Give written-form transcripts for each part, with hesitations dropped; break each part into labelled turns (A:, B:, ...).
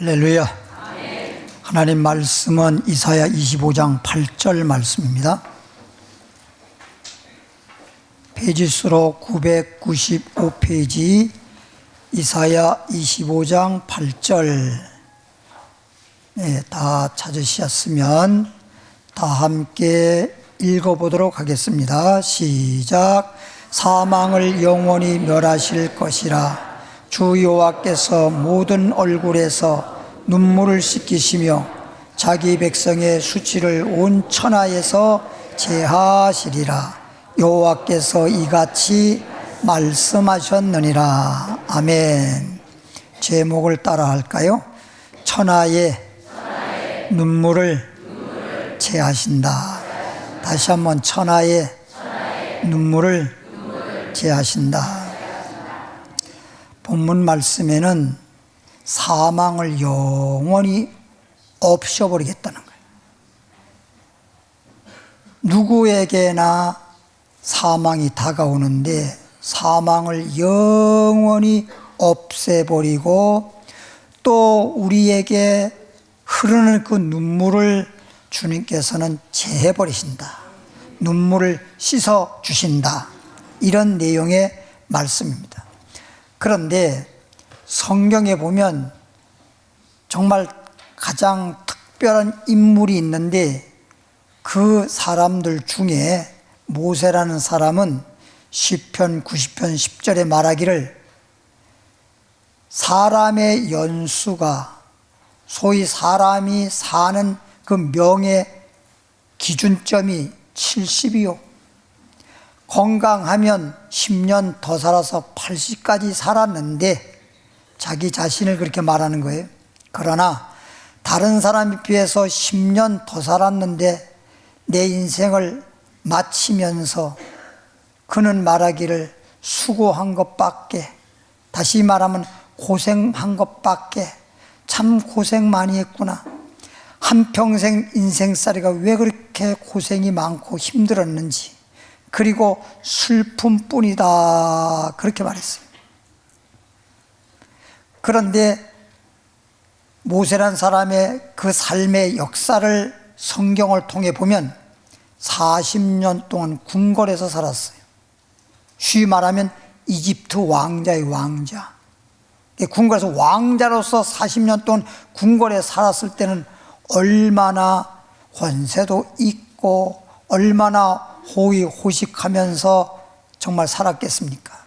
A: 할렐루야. 하나님 말씀은 이사야 25장 8절 말씀입니다. 페이지수로 995페이지 이사야 25장 8절 다 찾으셨으면 다 함께 읽어보도록 하겠습니다. 시작. 사망을 영원히 멸하실 것이라. 주 여호와께서 모든 얼굴에서 눈물을 씻기시며 자기 백성의 수치를 온 천하에서 제하시리라. 여호와께서 이같이 말씀하셨느니라. 아멘. 제목을 따라 할까요? 천하의 눈물을 제하신다. 다시 한번 천하의 눈물을 제하신다. 본문 말씀에는 사망을 영원히 없애버리겠다는 거예요. 누구에게나 사망이 다가오는데 사망을 영원히 없애버리고 또 우리에게 흐르는 그 눈물을 주님께서는 제해버리신다. 눈물을 씻어주신다. 이런 내용의 말씀입니다. 그런데 성경에 보면 정말 가장 특별한 인물이 있는데 그 사람들 중에 모세라는 사람은 시편 90편 10절에 말하기를 사람의 연수가 소위 사람이 사는 그 명의 기준점이 70이요. 건강하면 10년 더 살아서 80까지 살았는데 자기 자신을 그렇게 말하는 거예요. 그러나 다른 사람에 비해서 10년 더 살았는데 내 인생을 마치면서 그는 말하기를 수고한 것밖에, 다시 말하면 고생한 것밖에, 참 고생 많이 했구나. 한평생 인생살이가 왜 그렇게 고생이 많고 힘들었는지, 그리고 슬픔뿐이다. 그렇게 말했어요. 그런데 모세란 사람의 그 삶의 역사를 성경을 통해 보면 40년 동안 궁궐에서 살았어요. 쉬이 말하면 이집트 왕자의 왕자. 궁궐에서 왕자로서 40년 동안 궁궐에 살았을 때는 얼마나 권세도 있고 얼마나 호의호식하면서 정말 살았겠습니까?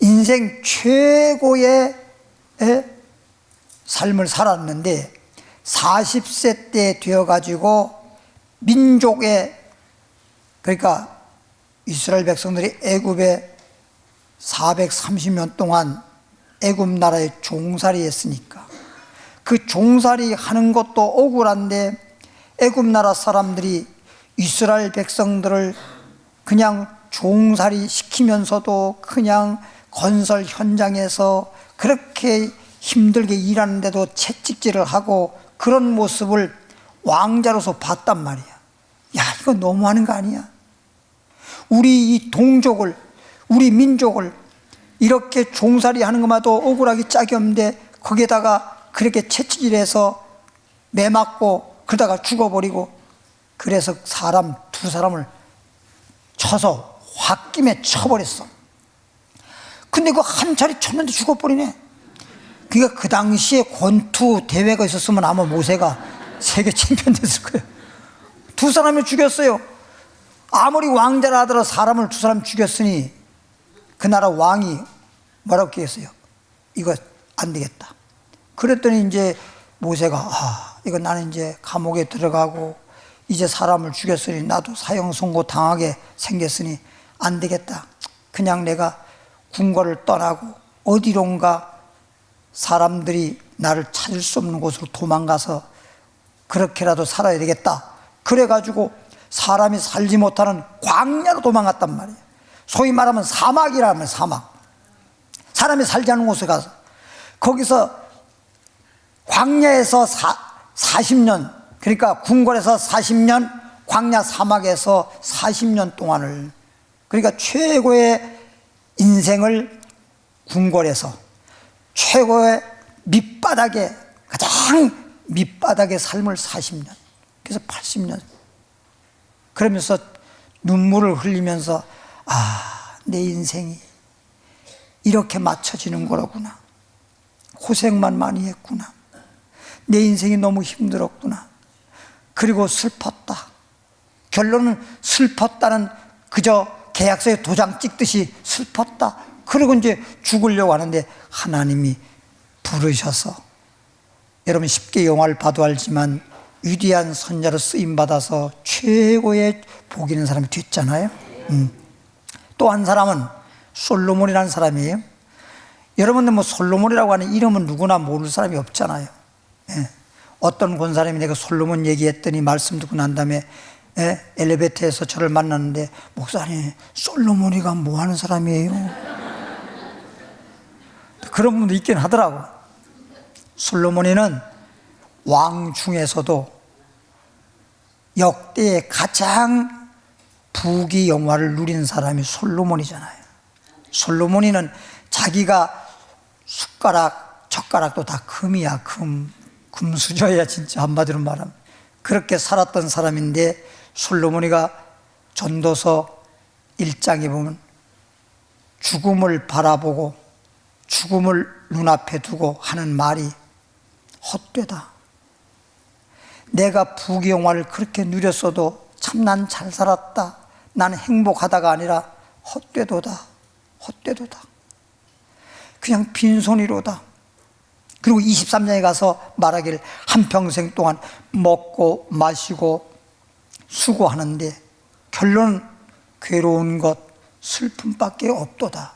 A: 인생 최고의 삶을 살았는데 40세 때 되어가지고 민족의, 그러니까 이스라엘 백성들이 애굽에 430년 동안 애굽 나라에 종살이 했으니까 그 종살이 하는 것도 억울한데 애굽 나라 사람들이 이스라엘 백성들을 그냥 종살이 시키면서도 그냥 건설 현장에서 그렇게 힘들게 일하는데도 채찍질을 하고 그런 모습을 왕자로서 봤단 말이야. 야, 이거 너무하는 거 아니야? 우리 이 동족을, 우리 민족을 이렇게 종살이 하는 것마도 억울하기 짝이 없는데 거기에다가 그렇게 채찍질해서 매맞고 그러다가 죽어버리고, 그래서 사람 두 사람을 쳐서 홧김에 쳐버렸어. 근데 그 한 차례 쳤는데 죽어버리네. 그러니까 그 당시에 권투 대회가 있었으면 아마 모세가 세계 챔피언 됐을 거예요. 두 사람을 죽였어요. 아무리 왕자라 하더라도 사람을 두 사람 죽였으니 그 나라 왕이 뭐라고 했겠어요? 이거 안 되겠다. 그랬더니 이제 모세가 이거 나는 이제 감옥에 들어가고 이제 사람을 죽였으니 나도 사형 선고 당하게 생겼으니 안 되겠다. 그냥 내가 궁궐을 떠나고 어디론가 사람들이 나를 찾을 수 없는 곳으로 도망가서 그렇게라도 살아야 되겠다. 그래가지고 사람이 살지 못하는 광야로 도망갔단 말이에요. 소위 말하면 사막이라면 사막. 사람이 살지 않는 곳에 가서 거기서 광야에서 40년, 그러니까 궁궐에서 40년, 광야 사막에서 40년 동안을, 그러니까 최고의 인생을 궁궐에서 최고의 밑바닥에 가장 밑바닥의 삶을 40년, 그래서 80년. 그러면서 눈물을 흘리면서 내 인생이 이렇게 맞춰지는 거로구나. 고생만 많이 했구나. 내 인생이 너무 힘들었구나. 그리고 슬펐다. 결론은 슬펐다는 그저 계약서에 도장 찍듯이 슬펐다. 그리고 이제 죽으려고 하는데 하나님이 부르셔서, 여러분 쉽게 영화를 봐도 알지만 위대한 선자로 쓰임받아서 최고의 복 있는 사람이 됐잖아요. 또 한 사람은 솔로몬이라는 사람이에요. 여러분들 뭐 솔로몬이라고 하는 이름은 누구나 모를 사람이 없잖아요. 예. 어떤 권사님이 내가 솔로몬 얘기했더니 말씀 듣고 난 다음에 엘리베이터에서 저를 만났는데, 목사님 솔로몬이가 뭐 하는 사람이에요? 그런 분도 있긴 하더라고. 솔로몬이는 왕 중에서도 역대 가장 부귀 영화를 누린 사람이 솔로몬이잖아요. 솔로몬이는 자기가 젓가락도 다 금이야. 금수저야, 진짜 한마디로 말하면. 그렇게 살았던 사람인데, 솔로몬이가 전도서 1장에 보면 죽음을 바라보고 죽음을 눈앞에 두고 하는 말이 헛되다. 내가 부귀영화를 그렇게 누렸어도 참 난 잘 살았다, 난 행복하다가 아니라 헛되도다, 헛되도다. 그냥 빈손이로다. 그리고 23장에 가서 말하기를 한평생 동안 먹고 마시고 수고하는데 결론은 괴로운 것, 슬픔밖에 없도다.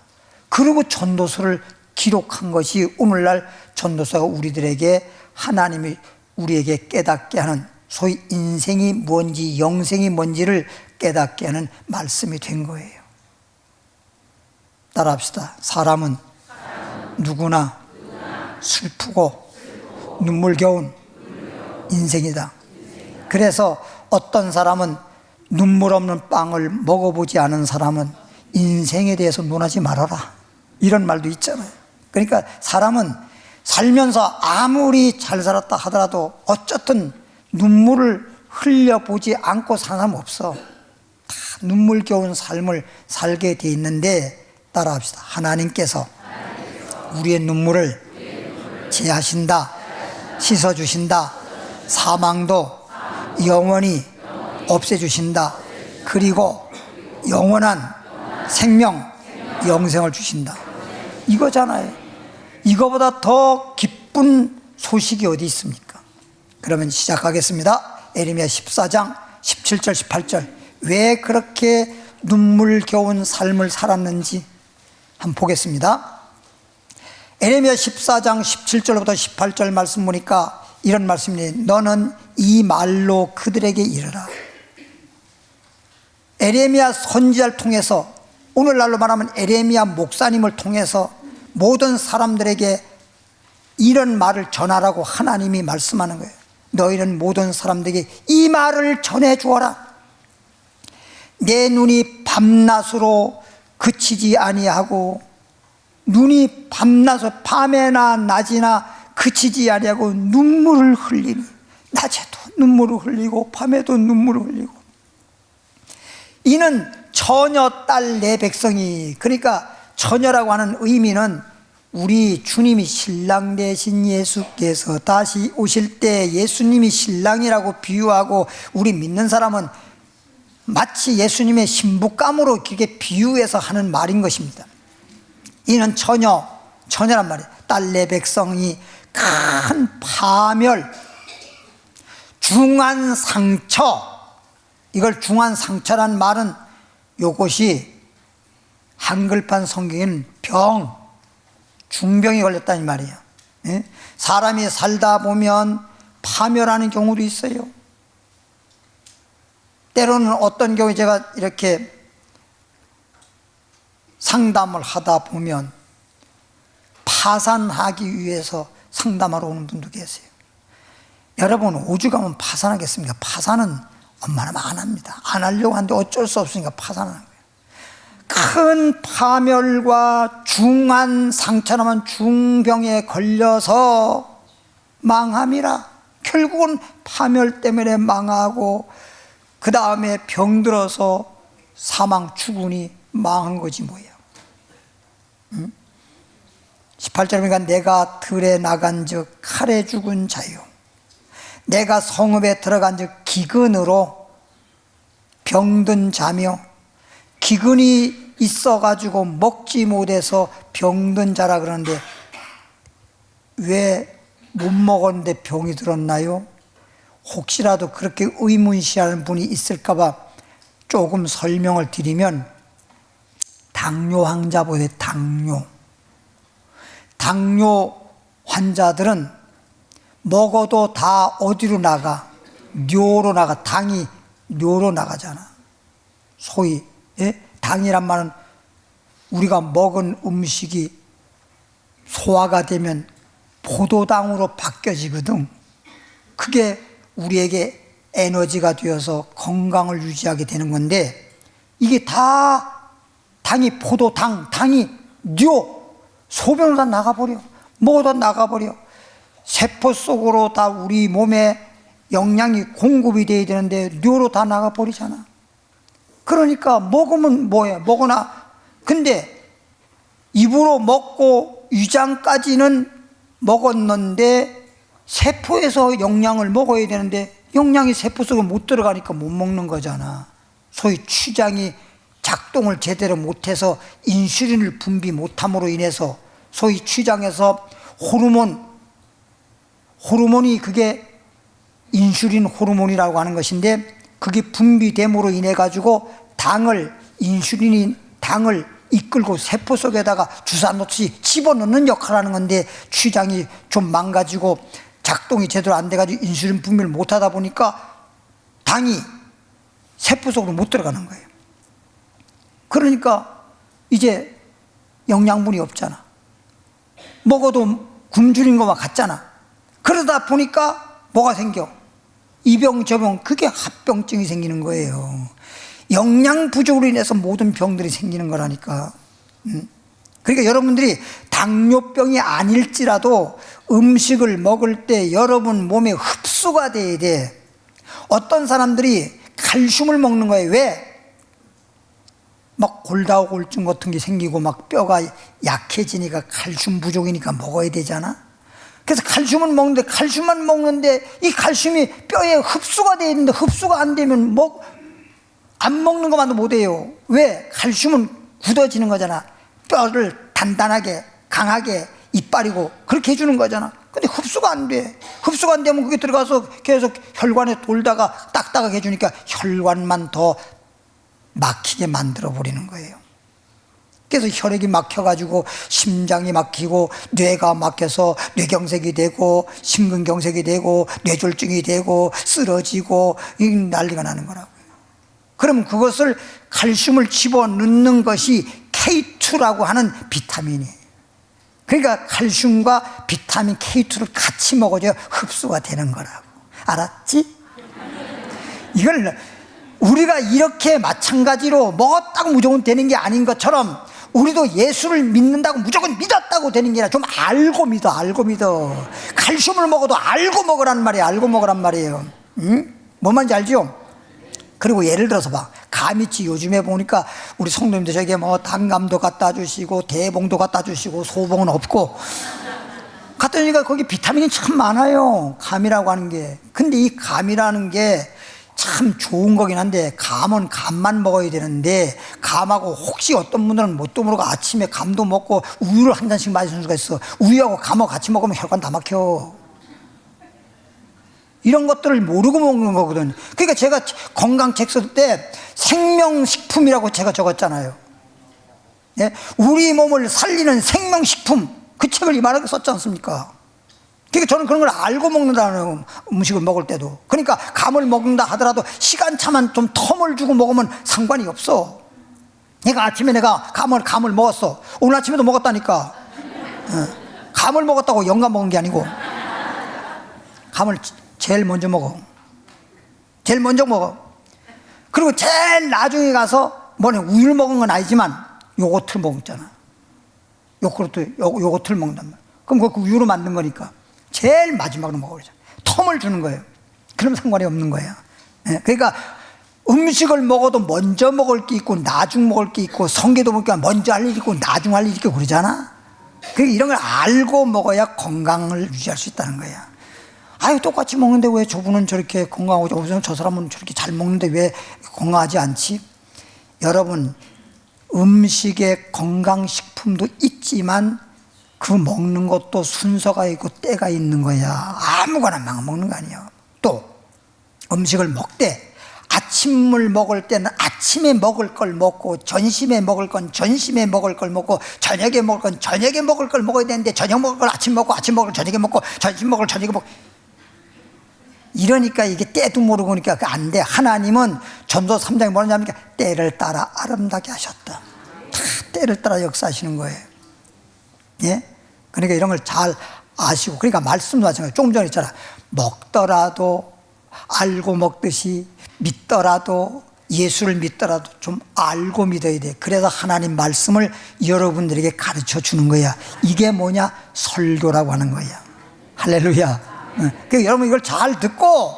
A: 그리고 전도서를 기록한 것이 오늘날 전도서가 우리들에게, 하나님이 우리에게 깨닫게 하는, 소위 인생이 뭔지 영생이 뭔지를 깨닫게 하는 말씀이 된 거예요. 따라합시다. 사람은 누구나 슬프고 눈물겨운 인생이다. 그래서 어떤 사람은 눈물 없는 빵을 먹어보지 않은 사람은 인생에 대해서 논하지 말아라, 이런 말도 있잖아요. 그러니까 사람은 살면서 아무리 잘 살았다 하더라도 어쨌든 눈물을 흘려보지 않고 사는 사람 없어. 다 눈물겨운 삶을 살게 돼 있는데, 따라합시다. 하나님께서 우리의 눈물을 제하신다, 씻어주신다, 사망도 영원히 없애주신다, 그리고 영원한 생명, 영생을 주신다. 이거잖아요. 이거보다 더 기쁜 소식이 어디 있습니까? 그러면 시작하겠습니다. 예레미야 14장 17절 18절. 왜 그렇게 눈물겨운 삶을 살았는지 한번 보겠습니다. 예레미야 14장 17절부터 18절 말씀 보니까 이런 말씀이에요. 너는 이 말로 그들에게 이르라. 예레미야 선지자를 통해서, 오늘날로 말하면 예레미야 목사님을 통해서 모든 사람들에게 이런 말을 전하라고 하나님이 말씀하는 거예요. 너희는 모든 사람들에게 이 말을 전해주어라. 내 눈이 밤낮으로 그치지 아니하고, 눈이 밤낮으로 밤에나 낮이나 그치지 아니하고 눈물을 흘리니, 낮에도 눈물을 흘리고 밤에도 눈물을 흘리고, 이는 처녀 딸 내 백성이, 그러니까 처녀라고 하는 의미는 우리 주님이 신랑 되신 예수께서 다시 오실 때 예수님이 신랑이라고 비유하고, 우리 믿는 사람은 마치 예수님의 신부감으로 이렇게 비유해서 하는 말인 것입니다. 이는 처녀란 말이에요. 딸 내 백성이 큰 파멸, 중한 상처, 이걸 중한 상처란 말은 요것이 한글판 성경에는 중병이 걸렸다는 말이에요. 예? 사람이 살다 보면 파멸하는 경우도 있어요. 때로는 어떤 경우에 제가 이렇게 상담을 하다 보면 파산하기 위해서 상담하러 오는 분도 계세요. 여러분, 오죽하면 파산하겠습니까? 파산은 웬만하면 안 합니다. 안 하려고 하는데 어쩔 수 없으니까 파산하는 거예요. 큰 파멸과 중한 상처나면 중병에 걸려서 망함이라. 결국은 파멸 때문에 망하고 그 다음에 병들어서 사망 죽으니 망한 거지 뭐야. 18절에 보니까 내가 들에 나간 즉 칼에 죽은 자요, 내가 성읍에 들어간 즉 기근으로 병든 자며, 기근이 있어가지고 먹지 못해서 병든 자라 그러는데 왜 못 먹었는데 병이 들었나요? 혹시라도 그렇게 의문시하는 분이 있을까봐 조금 설명을 드리면, 당뇨 환자보다 당뇨 환자들은 먹어도 다 어디로 나가? 뇨로 나가. 당이 뇨로 나가잖아. 소위 당이란 말은 우리가 먹은 음식이 소화가 되면 포도당으로 바뀌어지거든. 그게 우리에게 에너지가 되어서 건강을 유지하게 되는 건데, 이게 다 당이 포도당, 당이 뇨, 소변으로 다 나가버려. 뭐다 나가버려. 세포 속으로 다 우리 몸에 영양이 공급이 돼야 되는데 뇨로 다 나가버리잖아. 그러니까 먹으면 뭐야? 먹으나. 근데 입으로 먹고 위장까지는 먹었는데 세포에서 영양을 먹어야 되는데 영양이 세포 속에 못 들어가니까 못 먹는 거잖아. 소위 췌장이 작동을 제대로 못해서 인슐린을 분비 못함으로 인해서 소위 췌장에서 호르몬이 그게 인슐린 호르몬이라고 하는 것인데, 그게 분비됨으로 인해 가지고 인슐린이 당을 이끌고 세포 속에다가 주사 놓듯이 집어넣는 역할을 하는 건데, 췌장이 좀 망가지고 작동이 제대로 안 돼가지고 인슐린 분비를 못하다 보니까 당이 세포 속으로 못 들어가는 거예요. 그러니까 이제 영양분이 없잖아. 먹어도 굶주린 것만 같잖아. 그러다 보니까 뭐가 생겨? 이 병 저 병, 그게 합병증이 생기는 거예요. 영양 부족으로 인해서 모든 병들이 생기는 거라니까. 그러니까 여러분들이 당뇨병이 아닐지라도 음식을 먹을 때 여러분 몸에 흡수가 돼야 돼. 어떤 사람들이 칼슘을 먹는 거예요. 왜? 막 골다공증 같은 게 생기고 막 뼈가 약해지니까 칼슘 부족이니까 먹어야 되잖아. 그래서 칼슘을 먹는데, 칼슘만 먹는데 이 칼슘이 뼈에 흡수가 돼야 되는데 흡수가 안 되면 안 먹는 것만도 못해요. 왜? 칼슘은 굳어지는 거잖아. 뼈를 단단하게 강하게 이빨이고 그렇게 해주는 거잖아. 근데 흡수가 안 돼. 흡수가 안 되면 그게 들어가서 계속 혈관에 돌다가 딱딱하게 해주니까 혈관만 더 막히게 만들어 버리는 거예요. 그래서 혈액이 막혀가지고 심장이 막히고 뇌가 막혀서 뇌경색이 되고 심근경색이 되고 뇌졸중이 되고 쓰러지고 난리가 나는 거라고요. 그러면 그것을 칼슘을 집어넣는 것이 K2라고 하는 비타민이에요. 그러니까 칼슘과 비타민 K2를 같이 먹어줘야 흡수가 되는 거라고. 알았지? 이걸 우리가 이렇게 마찬가지로 먹었다고 무조건 되는 게 아닌 것처럼, 우리도 예수를 믿는다고 무조건 믿었다고 되는 게 아니라 좀 알고 믿어. 칼슘을 먹어도 알고 먹으란 말이에요. 알고 먹으란 말이에요. 뭔 말인지 알죠? 그리고 예를 들어서 봐. 가미치 요즘에 보니까 우리 성도님들 저기 뭐 단감도 갖다 주시고 대봉도 갖다 주시고 소봉은 없고 갖다 주니까 거기 비타민이 참 많아요. 감이라고 하는 게. 근데 이 감이라는 게 참 좋은 거긴 한데, 감은 감만 먹어야 되는데, 감하고 혹시 어떤 분들은 뭣도 모르고 아침에 감도 먹고 우유를 한 잔씩 마시는 수가 있어. 우유하고 감하고 같이 먹으면 혈관 다 막혀. 이런 것들을 모르고 먹는 거거든. 그러니까 제가 건강책 쓸 때 생명식품이라고 제가 적었잖아요. 예? 우리 몸을 살리는 생명식품, 그 책을 이만하게 썼지 않습니까? 그러니까 저는 그런 걸 알고 먹는다는, 음식을 먹을 때도. 그러니까 감을 먹는다 하더라도 시간차만 좀 텀을 주고 먹으면 상관이 없어. 그러니까 아침에 내가 감을 먹었어. 오늘 아침에도 먹었다니까. 감을 먹었다고 영감 먹은 게 아니고, 감을 제일 먼저 먹어. 그리고 제일 나중에 가서 우유를 먹은 건 아니지만 요거트를 먹었잖아. 요거트를 먹는단 말이야. 그럼 그 우유로 만든 거니까. 제일 마지막으로 먹어버리죠. 텀을 주는 거예요. 그럼 상관이 없는 거예요. 그러니까 음식을 먹어도 먼저 먹을 게 있고 나중 먹을 게 있고, 성게도 보니까 먼저 할 일이 있고 나중 할 일이 있고 그러잖아. 그러니까 이런 걸 알고 먹어야 건강을 유지할 수 있다는 거야. 아유, 똑같이 먹는데 왜 저분은 저렇게 건강하고 저 사람은 저렇게 잘 먹는데 왜 건강하지 않지? 여러분, 음식에 건강식품도 있지만 그 먹는 것도 순서가 있고 때가 있는 거야. 아무거나 막 먹는 거 아니야. 또 음식을 먹되 아침을 먹을 때는 아침에 먹을 걸 먹고, 점심에 먹을 건 점심에 먹을 걸 먹고, 저녁에 먹을 건 저녁에 먹을 걸 먹어야 되는데, 저녁 먹을 걸 아침 먹고, 아침 먹을 걸 저녁에 먹고, 점심 먹을 걸 저녁에 먹고, 이러니까 이게 때도 모르고 그러니까 안 돼. 하나님은 전도 3장에 뭐라 하냐면 때를 따라 아름답게 하셨다. 다 때를 따라 역사하시는 거예요. 예? 그러니까 이런 걸 잘 아시고, 그러니까 말씀도 마찬가지예요. 조금 전에 있잖아. 먹더라도 알고 먹듯이, 믿더라도, 예수를 믿더라도 좀 알고 믿어야 돼. 그래서 하나님 말씀을 여러분들에게 가르쳐 주는 거야. 이게 뭐냐? 설교라고 하는 거야. 할렐루야. 그러니까 여러분 이걸 잘 듣고,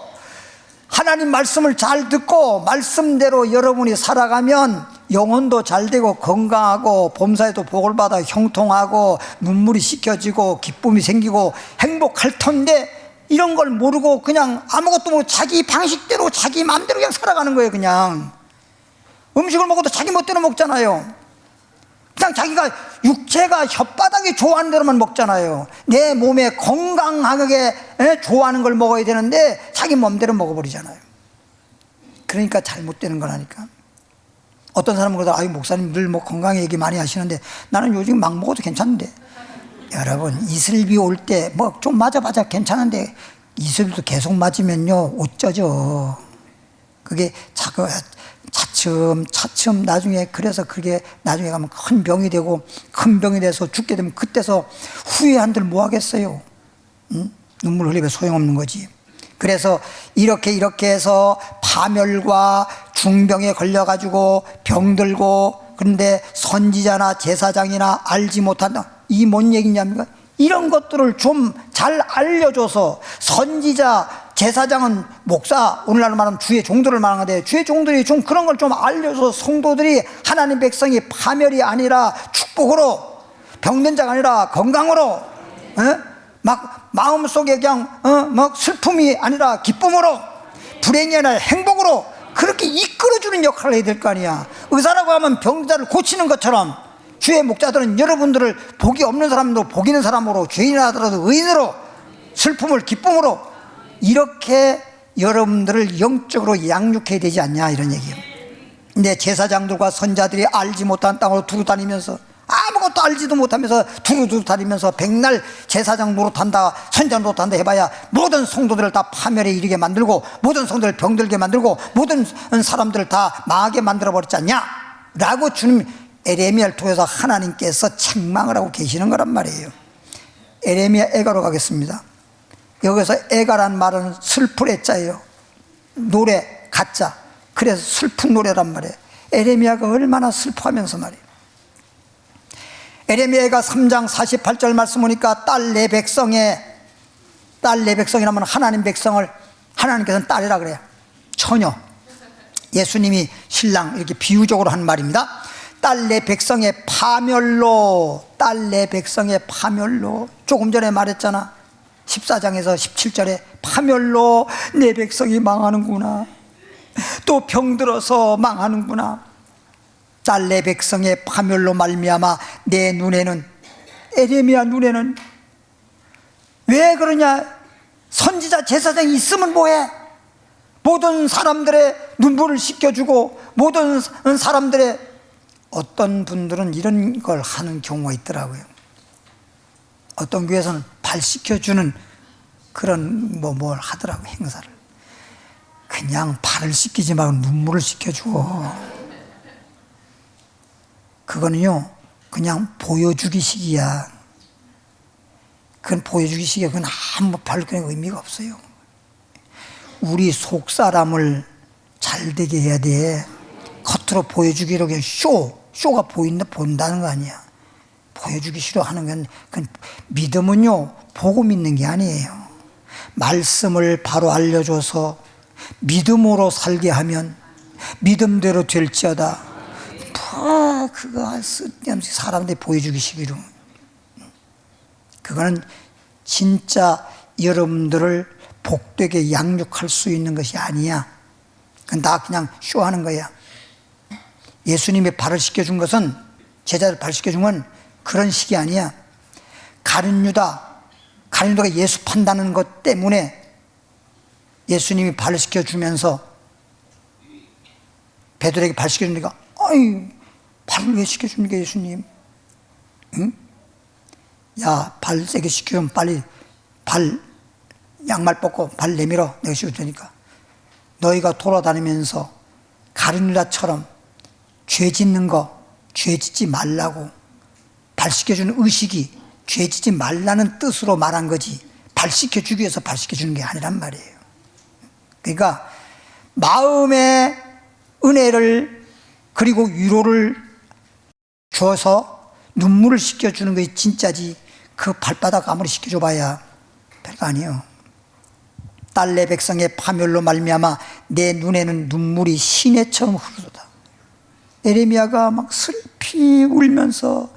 A: 하나님 말씀을 잘 듣고 말씀대로 여러분이 살아가면 영혼도 잘 되고 건강하고 범사에도 복을 받아 형통하고 눈물이 씻겨지고 기쁨이 생기고 행복할 텐데, 이런 걸 모르고 그냥 아무것도 모르고 자기 방식대로 자기 마음대로 그냥 살아가는 거예요. 그냥 음식을 먹어도 자기 멋대로 먹잖아요. 그냥 자기가 육체가 혓바닥이 좋아하는 대로만 먹잖아요. 내 몸에 건강하게 좋아하는 걸 먹어야 되는데 자기 몸대로 먹어버리잖아요. 그러니까 잘못되는 거라니까. 어떤 사람은 그러다, 아유, 목사님 늘 뭐 건강 얘기 많이 하시는데 나는 요즘 막 먹어도 괜찮은데. 여러분, 이슬비 올 때 뭐 좀 맞아봐자 괜찮은데 이슬비도 계속 맞으면요 옷 젖어. 그게 차츰 나중에, 그래서 그게 나중에 가면 큰 병이 되고, 큰 병이 돼서 죽게 되면 그때서 후회한들 뭐 하겠어요? 응? 눈물 흘리면 소용없는 거지. 그래서 이렇게 해서 파멸과 중병에 걸려가지고 병들고, 그런데 선지자나 제사장이나 알지 못한다. 이 뭔 얘기냐면, 이런 것들을 좀 잘 알려줘서, 선지자, 제사장은 목사, 오늘날 말하면 주의 종들을 말하는데, 주의 종들이 좀 그런 걸 좀 알려줘서 성도들이, 하나님 백성이 파멸이 아니라 축복으로, 병든 자가 아니라 건강으로, 막 마음속에 그냥 막 슬픔이 아니라 기쁨으로, 불행이 아니라 행복으로 그렇게 이끌어주는 역할을 해야 될 거 아니야. 의사라고 하면 병자를 고치는 것처럼 주의 목자들은 여러분들을 복이 없는 사람으로, 복 있는 사람으로, 죄인이라 하더라도 의인으로, 슬픔을 기쁨으로, 이렇게 여러분들을 영적으로 양육해야 되지 않냐, 이런 얘기예요. 근데 제사장들과 선자들이 알지 못한 땅으로 두루 다니면서, 아무것도 알지도 못하면서 두루두루 다니면서 백날 제사장 노릇한다, 선자 노릇한다 해봐야 모든 성도들을 다 파멸에 이르게 만들고, 모든 성도들을 병들게 만들고, 모든 사람들을 다 망하게 만들어버렸지 않냐 라고 주님 에레미야를 통해서 하나님께서 책망을 하고 계시는 거란 말이에요. 에레미야 애가로 가겠습니다. 여기서 애가란 말은 슬플 애자예요. 노래, 가짜. 그래서 슬픈 노래란 말이에요. 에레미야가 얼마나 슬퍼하면서 말이에요. 에레미야가 3장 48절 말씀 보니까 딸 내 백성이라면 하나님 백성을 하나님께서는 딸이라 그래요. 처녀. 예수님이 신랑, 이렇게 비유적으로 한 말입니다. 딸 내 백성의 파멸로, 딸 내 백성의 파멸로. 조금 전에 말했잖아. 14장에서 17절에 파멸로 내 백성이 망하는구나. 또 병들어서 망하는구나. 딸 내 백성의 파멸로 말미암아 내 눈에는, 에레미야 눈에는 왜 그러냐? 선지자 제사장이 있으면 뭐해? 모든 사람들의 눈물을 씻겨주고, 모든 사람들의, 어떤 분들은 이런 걸 하는 경우가 있더라고요. 어떤 교회에서는 발 씻겨주는 그런 뭘 하더라고요, 행사를. 그냥 발을 씻기지 말고 눈물을 씻겨주고, 그거는요 그냥 보여주기식이야. 그건 보여주기식이야. 그건 아무 별 의미가 없어요. 우리 속 사람을 잘 되게 해야 돼. 겉으로 보여주기로 그냥 쇼가 본다는 거 아니야. 보여주기 싫어하는 건, 그건 믿음은요 보고 믿는 게 아니에요. 말씀을 바로 알려줘서 믿음으로 살게 하면 믿음대로 될지어다. 그거 쓸데없이 사람들이 보여주기 싫어. 그거는 진짜 여러분들을 복되게 양육할 수 있는 것이 아니야. 그건 다 그냥 쇼하는 거야. 예수님이 발을 씻겨준 것은, 제자들 발 씻겨준 건 그런 식이 아니야. 가룟 유다가 예수 판다는 것 때문에 예수님이 발을 씻겨주면서 베드로에게 발 씻겨주니까, 아이, 발을 왜 씻겨줍니까, 예수님? 응? 야, 발 세게 씻겨주면 빨리 양말 벗고 발 내밀어. 내가 씻을 테니까. 너희가 돌아다니면서 가룟 유다처럼 죄 짓는 거, 죄 짓지 말라고. 발 씻겨주는 의식이 죄 짓지 말라는 뜻으로 말한 거지, 발 씻겨주기 위해서 발 씻겨주는 게 아니란 말이에요. 그러니까 마음의 은혜를 그리고 위로를 줘서 눈물을 씻겨주는 것이 진짜지, 그 발바닥 아무리 씻겨줘봐야 별거 아니에요. 딸 내 백성의 파멸로 말미암아 내 눈에는 눈물이 시내처럼 흐르도다. 에레미야가 막 슬피 울면서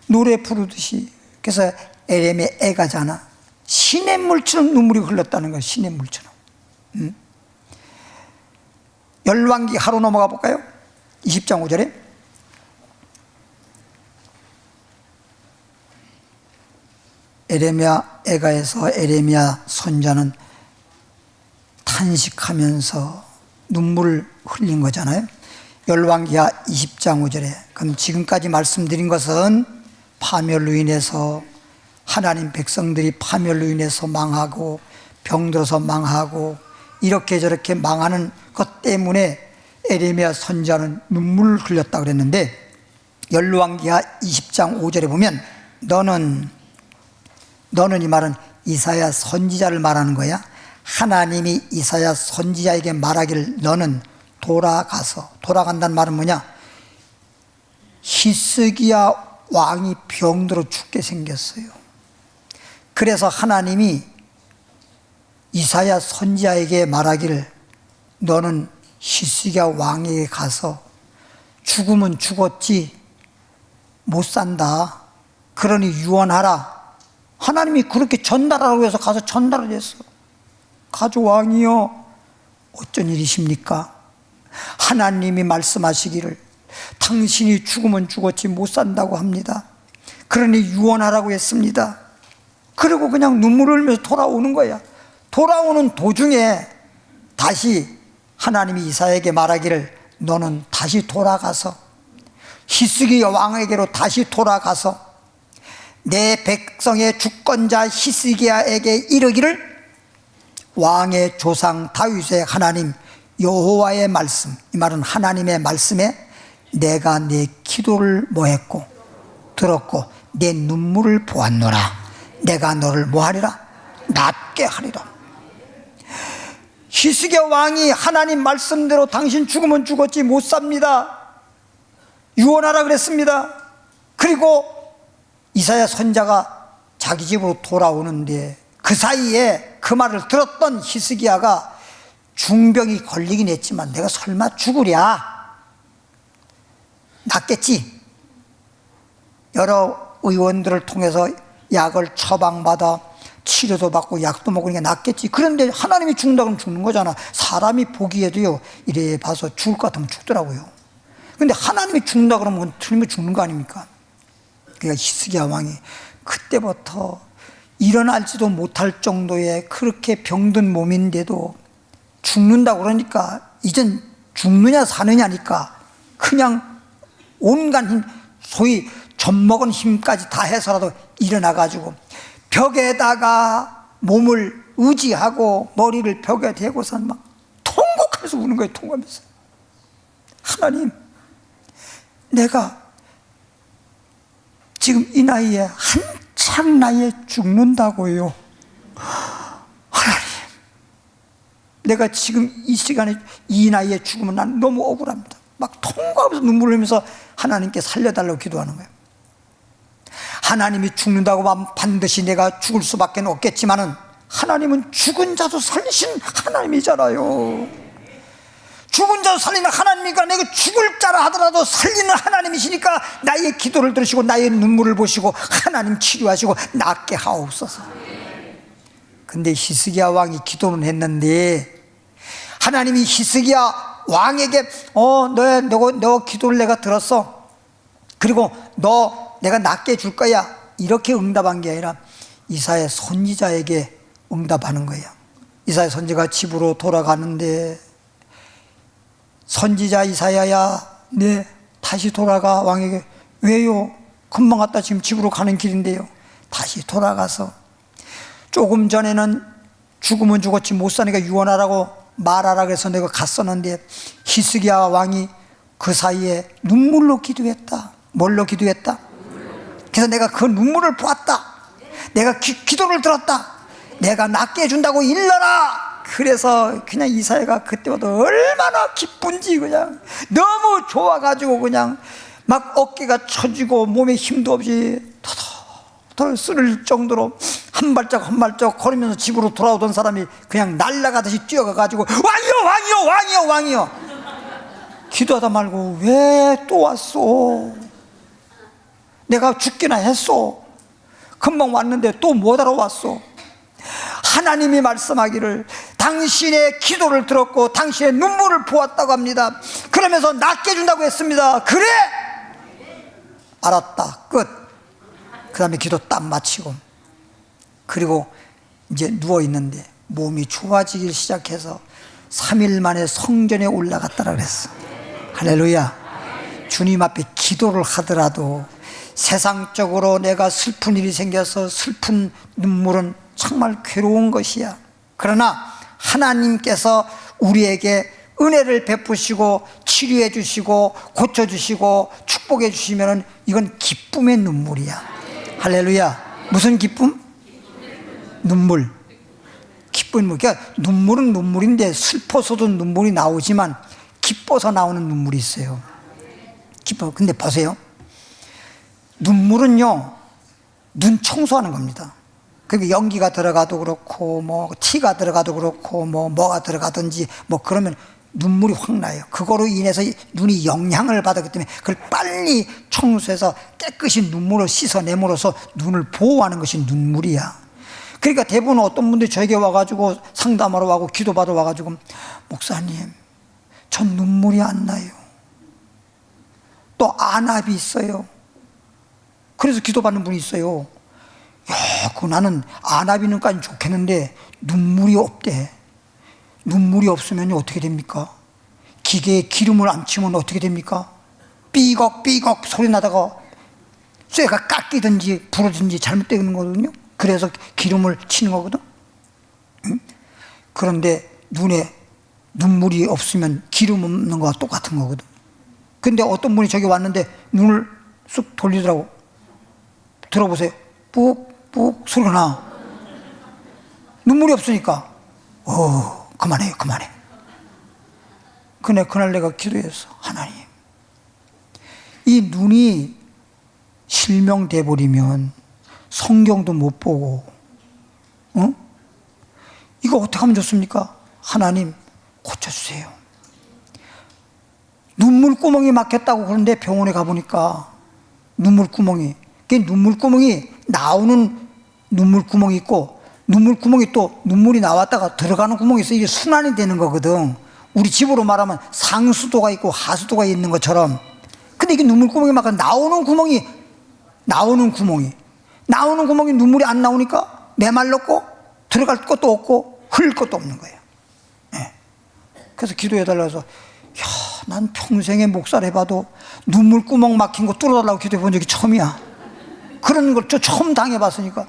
A: 노래 부르듯이, 그래서 에레미야 애가잖아. 시냇물처럼 눈물이 흘렀다는 거야. 시냇물처럼. 열왕기 하루 넘어가 볼까요? 20장 5절에 에레미야 애가에서 에레미야 선자는 탄식하면서 눈물을 흘린 거잖아요. 열왕기하 20장 5절에, 그럼 지금까지 말씀드린 것은 파멸로 인해서, 하나님 백성들이 파멸로 인해서 망하고 병들어서 망하고 이렇게 저렇게 망하는 것 때문에 에레미야 선자는 눈물을 흘렸다고 그랬는데, 열왕기하 20장 5절에 보면 너는 이 말은 이사야 선지자를 말하는 거야. 하나님이 이사야 선지자에게 말하기를 너는 돌아간다는 말은 뭐냐? 히스기야 왕이 병들어 죽게 생겼어요. 그래서 하나님이 이사야 선지자에게 말하기를 너는 히스기야 왕에게 가서 죽으면 죽었지 못 산다. 그러니 유언하라. 하나님이 그렇게 전달하라고 해서 가서 전달을 했어. 가조 왕이여, 어쩐 일이십니까? 하나님이 말씀하시기를 당신이 죽으면 죽었지 못 산다고 합니다. 그러니 유언하라고 했습니다. 그리고 그냥 눈물을 흘리면서 돌아오는 거야. 돌아오는 도중에 다시 하나님이 이사야에게 말하기를 너는 다시 돌아가서 히스기야 왕에게로 다시 돌아가서 내 백성의 주권자 히스기야에게 이르기를 왕의 조상 다윗의 하나님 여호와의 말씀, 이 말은 하나님의 말씀에 내가 내 기도를 뭐했고 들었고 내 눈물을 보았노라. 내가 너를 뭐하리라? 낫게 하리라. 히스기야 왕이 하나님 말씀대로 당신 죽으면 죽었지 못 삽니다. 유언하라 그랬습니다. 그리고 이사야 선자가 자기 집으로 돌아오는데 그 사이에 그 말을 들었던 히스기야가 중병이 걸리긴 했지만 내가 설마 죽으랴? 낫겠지. 여러 의원들을 통해서 약을 처방받아 치료도 받고 약도 먹으니까 낫겠지. 그런데 하나님이 죽는다 그러면 죽는 거잖아. 사람이 보기에도요, 이래 봐서 죽을 것 같으면 죽더라고요. 근데 하나님이 죽는다 그러면 틀리면 죽는 거 아닙니까? 그러니까 히스기야 왕이 그때부터 일어날지도 못할 정도의 그렇게 병든 몸인데도 죽는다 그러니까 이젠 죽느냐 사느냐니까 그냥 온갖 힘, 소위 젖먹은 힘까지 다 해서라도 일어나가지고 벽에다가 몸을 의지하고 머리를 벽에 대고서 막 통곡하면서 우는 거예요. 통곡하면서. 하나님, 내가 지금 이 나이에 한창 나이에 죽는다고요. 하나님, 내가 지금 이 시간에 이 나이에 죽으면 난 너무 억울합니다. 막 통곡하면서 눈물을 흘리면서 하나님께 살려달라고 기도하는 거예요. 하나님이 죽는다고 하면 반드시 내가 죽을 수밖에 없겠지만은 하나님은 죽은 자도 살리신 하나님이잖아요. 죽은 자도 살리는 하나님이니까 내가 죽을 자라 하더라도 살리는 하나님이시니까 나의 기도를 들으시고 나의 눈물을 보시고 하나님 치료하시고 낫게 하옵소서. 근데 히스기야 왕이 기도는 했는데 하나님이 히스기야 왕에게 너 기도를 내가 들었어. 그리고 너 내가 낫게 해줄 거야. 이렇게 응답한 게 아니라 이사야 선지자에게 응답하는 거예요. 이사야 선지자가 집으로 돌아가는데 선지자 이사야야, 네 다시 돌아가. 왕에게. 왜요? 금방 갔다 지금 집으로 가는 길인데요. 다시 돌아가서 조금 전에는 죽으면 죽었지 못 사니까 유언하라고 말하라 그래서 내가 갔었는데 히스기야 왕이 그 사이에 눈물로 기도했다. 뭘로 기도했다? 그래서 내가 그 눈물을 보았다. 내가 기도를 들었다. 내가 낫게 해준다고 일러라. 그래서 그냥 이사야가 그때부터 얼마나 기쁜지 그냥 너무 좋아가지고 그냥 막 어깨가 처지고 몸에 힘도 없이 터덜 쓰릴 정도로 한 발짝 한 발짝 걸으면서 집으로 돌아오던 사람이 그냥 날아가듯이 뛰어가가지고 왕이요 기도하다 말고 왜 또 왔어? 내가 죽기나 했어. 금방 왔는데 또 뭐하러 왔어? 하나님이 말씀하기를 당신의 기도를 들었고 당신의 눈물을 보았다고 합니다. 그러면서 낫게 해준다고 했습니다. 그래? 알았다. 끝. 그 다음에 기도 딱 마치고 그리고 이제 누워있는데 몸이 좋아지기 시작해서 3일 만에 성전에 올라갔다라 그랬어. 할렐루야. 주님 앞에 기도를 하더라도 세상적으로 내가 슬픈 일이 생겨서 슬픈 눈물은 정말 괴로운 것이야. 그러나 하나님께서 우리에게 은혜를 베푸시고 치료해 주시고 고쳐 주시고 축복해 주시면 이건 기쁨의 눈물이야. 할렐루야. 무슨 기쁨? 눈물. 기쁜 눈물. 그러니까 눈물은 눈물인데 슬퍼서도 눈물이 나오지만 기뻐서 나오는 눈물이 있어요. 기뻐. 근데 보세요. 눈물은요, 눈 청소하는 겁니다. 그러니까 연기가 들어가도 그렇고, 뭐, 티가 들어가도 그렇고, 뭐가 들어가든지, 그러면 눈물이 확 나요. 그거로 인해서 눈이 영향을 받았기 때문에 그걸 빨리 청소해서 깨끗이 눈물을 씻어내므로써 눈을 보호하는 것이 눈물이야. 그러니까 대부분 어떤 분들이 저에게 와가지고 상담하러 와고 기도받으러 와가지고, 목사님, 전 눈물이 안 나요. 또 안압이 있어요. 그래서 기도받는 분이 있어요. 나는 안압이는까지 좋겠는데 눈물이 없대. 눈물이 없으면 어떻게 됩니까? 기계에 기름을 안 치면 어떻게 됩니까? 삐걱삐걱 소리 나다가 쇠가 깎이든지 부러지든지 잘못되는 거거든요. 그래서 기름을 치는 거거든. 응? 그런데 눈에 눈물이 없으면 기름 없는 거와 똑같은 거거든. 근데 어떤 분이 저기 왔는데 눈을 쑥 돌리더라고. 들어보세요. 뿍뿍 소리가 나. 눈물이 없으니까 그만해요. 근데 그날 내가 기도했어. 하나님, 이 눈이 실명돼 버리면 성경도 못 보고 이거 어떻게 하면 좋습니까? 하나님 고쳐주세요. 눈물구멍이 막혔다고 그런데 병원에 가보니까 눈물구멍이 나오는 눈물구멍이 있고 눈물구멍이 또 눈물이 나왔다가 들어가는 구멍이 있어. 이게 순환이 되는 거거든. 우리 집으로 말하면 상수도가 있고 하수도가 있는 것처럼. 근데 이게 눈물구멍이 막 나오는 구멍이 눈물이 안 나오니까 메말랐고 들어갈 것도 없고 흘릴 것도 없는 거예요. 네. 그래서 기도해달라고 해서 난 평생에 목사를 해봐도 눈물구멍 막힌 거 뚫어달라고 기도해 본 적이 처음이야. 그런 걸 처음 당해봤으니까.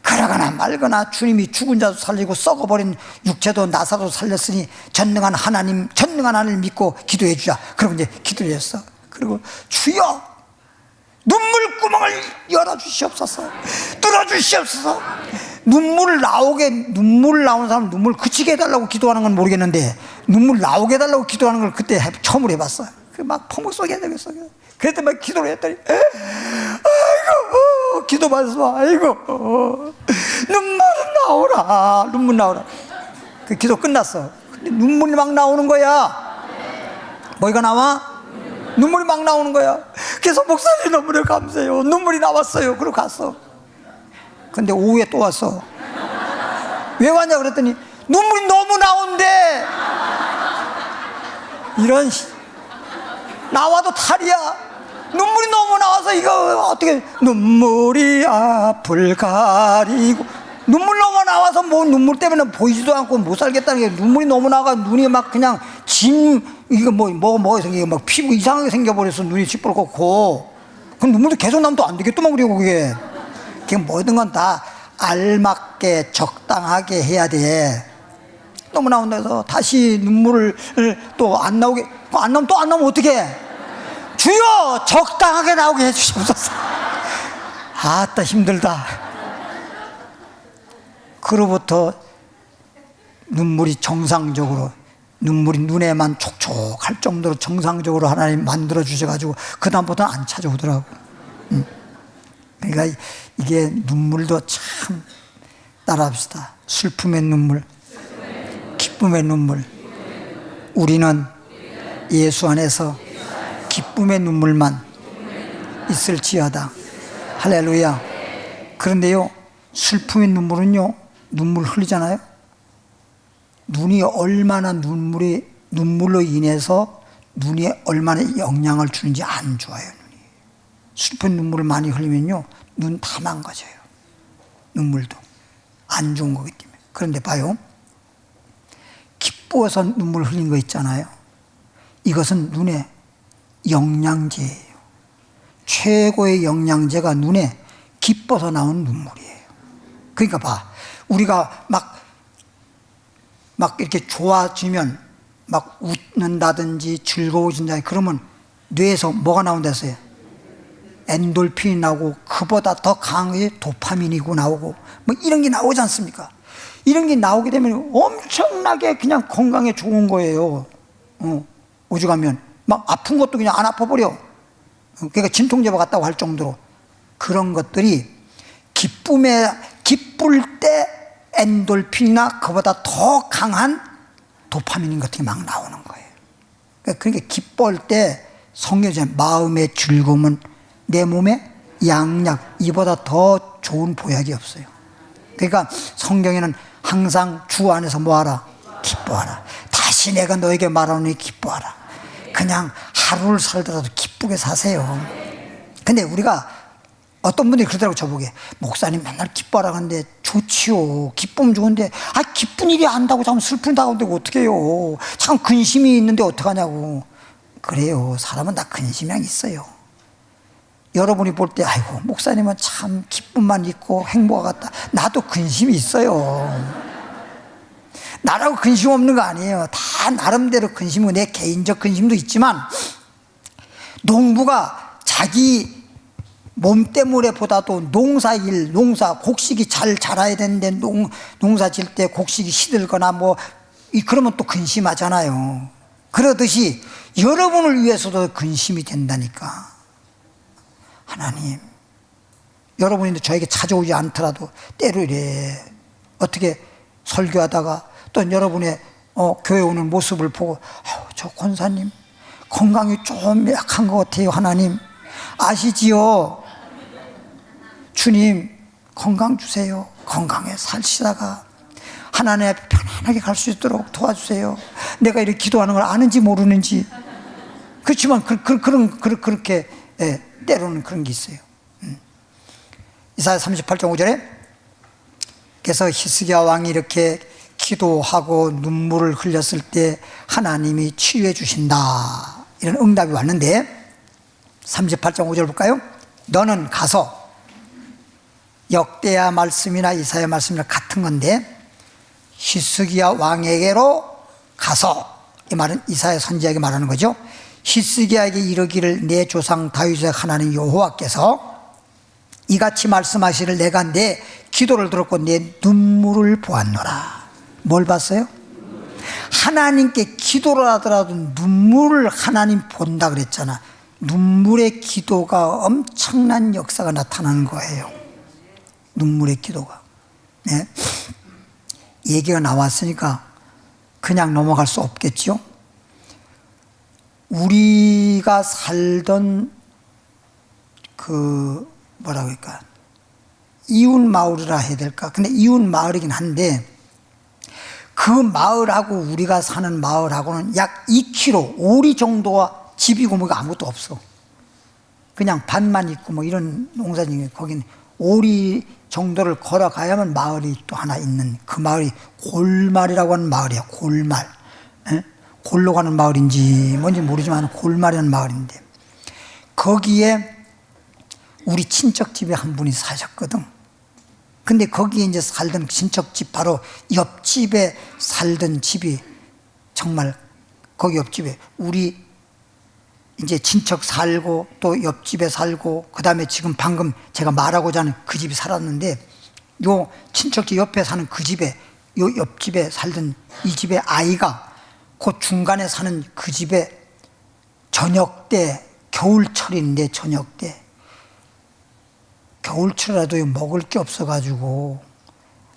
A: 그러거나 말거나 주님이 죽은 자도 살리고 썩어버린 육체도 나사도 살렸으니 전능한 하나님을 믿고 기도해 주자. 그리고 이제 기도를 했어. 그리고 주여 눈물구멍을 열어주시옵소서, 뚫어주시옵소서. 눈물 나오는 사람 눈물 그치게 해달라고 기도하는 건 모르겠는데 눈물 나오게 해달라고 기도하는 걸 그때 처음으로 해봤어요. 막 펑펑 쏘게 되겠어. 그랬더니 막 기도를 했더니 아이고 아이고 기도 받아서 아이고 눈물은 나오라, 눈물 나오라. 그 기도 끝났어. 근데 눈물이 막 나오는 거야. 뭐가 나와? 눈물이 막 나오는 거야. 그래서 목사님 너무나 감사해요, 눈물이 나왔어요. 그러고 갔어. 근데 오후에 또 왔어. 왜 왔냐 그랬더니 눈물이 너무 나온대. 이런 나와도 탈이야. 눈물이 너무 나와서 이거 어떻게, 눈물이 앞을 가리고, 눈물 너무 나와서 뭐 눈물 때문에 보이지도 않고 못 살겠다는 게, 눈물이 너무 나가 눈이 막 그냥 이거 뭐가 생기고 막 피부 이상하게 생겨버려서 눈이 시뻘겋고, 그 눈물도 계속 나면 또 안 되겠더만. 그리고 그게 모든 건 다 알맞게 적당하게 해야 돼. 너무 나온다 해서 다시 눈물을 또 안 나오게, 안 나오면 어떡해? 주여 적당하게 나오게 해주시옵소서. 아따 힘들다. 그로부터 눈물이 정상적으로, 눈물이 눈에만 촉촉할 정도로 정상적으로 하나님 만들어 주셔가지고 그 다음부터는 안 찾아오더라고. 그러니까 이게 눈물도 참 따라합시다. 슬픔의 눈물, 기쁨의 눈물. 우리는 예수 안에서 기쁨의 눈물만 있을지어다. 할렐루야. 그런데요, 슬픔의 눈물은요, 눈물 흘리잖아요. 눈이 얼마나 눈물로 인해서 눈이 얼마나 영향을 주는지 안 좋아요. 눈이 슬픈 눈물을 많이 흘리면요, 눈 다 망가져요. 눈물도 안 좋은 거기 때문에. 그런데 봐요, 기뻐서 눈물 흘린 거 있잖아요. 이것은 눈에 영양제예요. 최고의 영양제가 눈에 기뻐서 나온 눈물이에요. 그러니까 봐, 우리가 막 이렇게 좋아지면 막 웃는다든지 즐거워진다, 그러면 뇌에서 뭐가 나온다 했어요? 엔돌핀이 나오고, 그보다 더 강하게 도파민이고 나오고, 뭐 이런 게 나오지 않습니까? 이런 게 나오게 되면 엄청나게 그냥 건강에 좋은 거예요. 오죽하면 막 아픈 것도 그냥 안 아파버려. 그러니까 진통제바 갔다고 할 정도로. 그런 것들이 기쁠 때 엔돌핀이나 그보다 더 강한 도파민 같은 게 막 나오는 거예요. 그러니까 기뻐할 때 성경에 마음의 즐거움은 내 몸에 양약, 이보다 더 좋은 보약이 없어요. 그러니까 성경에는 항상 주 안에서 뭐하라? 기뻐하라. 다시 내가 너에게 말하노니 기뻐하라. 그냥 하루를 살더라도 기쁘게 사세요. 근데 우리가, 어떤 분들이 그러더라고 저보게, 목사님 맨날 기뻐하라 하는데 좋지요, 기쁨 좋은데, 기쁜 일이 안다고 참 슬픈 다가오는데 어떻게 해요? 참 근심이 있는데 어떡하냐고. 그래요, 사람은 다 근심이 있어요. 여러분이 볼 때 아이고 목사님은 참 기쁨만 있고 행복 같다, 나도 근심이 있어요. 나라고 근심 없는 거 아니에요. 다 나름대로 근심이고, 내 개인적 근심도 있지만, 농부가 자기 몸 때문에 보다도 농사 곡식이 잘 자라야 되는데 농사 질 때 곡식이 시들거나 그러면 또 근심하잖아요. 그러듯이 여러분을 위해서도 근심이 된다니까. 하나님, 여러분이 저에게 찾아오지 않더라도 때로 이래, 어떻게 설교하다가 또 여러분의 교회 오는 모습을 보고, 저 권사님 건강이 좀 약한 것 같아요. 하나님 아시지요? 주님 건강 주세요. 건강에 살시다가 하나님 앞에 편안하게 갈 수 있도록 도와주세요. 내가 이렇게 기도하는 걸 아는지 모르는지. 그렇지만 그렇게 때로는 그런 게 있어요. 이사야 38장 5절에 그래서 히스기야 왕이 이렇게 기도하고 눈물을 흘렸을 때 하나님이 치유해 주신다, 이런 응답이 왔는데, 38장 5절 볼까요? 너는 가서, 역대야 말씀이나 이사야 말씀이나 같은 건데, 히스기야 왕에게로 가서, 이 말은 이사야 선지자에게 말하는 거죠. 히스기야에게 이르기를, 내 조상 다윗의 하나님 여호와께서 이같이 말씀하시를, 내가 내 기도를 들었고 내 눈물을 보았노라. 뭘 봤어요? 하나님께 기도를 하더라도 눈물을 하나님 본다 그랬잖아. 눈물의 기도가 엄청난 역사가 나타나는 거예요. 눈물의 기도가. 네. 얘기가 나왔으니까 그냥 넘어갈 수 없겠죠. 우리가 살던 그 뭐라고 할까, 이웃 마을이라 해야 될까? 근데 이웃 마을이긴 한데 그 마을하고 우리가 사는 마을하고는 약 2km, 오리 정도와 집이고 뭐가 아무것도 없어. 그냥 밭만 있고 뭐 이런 농사지기. 거긴 오리 정도를 걸어가야만 마을이 또 하나 있는, 그 마을이 골말이라고 하는 마을이야. 골말. 에? 골로 가는 마을인지 뭔지 모르지만 골말이라는 마을인데, 거기에 우리 친척집에 한 분이 사셨거든. 근데 거기에 이제 살던 친척집, 바로 옆집에 살던 집이, 정말 거기 옆집에 우리 이제 친척 살고 또 옆집에 살고, 그 다음에 지금 방금 제가 말하고자 하는 그 집이 살았는데, 요 친척집 옆에 사는 그 집에, 요 옆집에 살던 이 집의 아이가 그 중간에 사는 그 집에 저녁 때, 겨울철인데 저녁 때, 겨울철이라도 먹을 게 없어가지고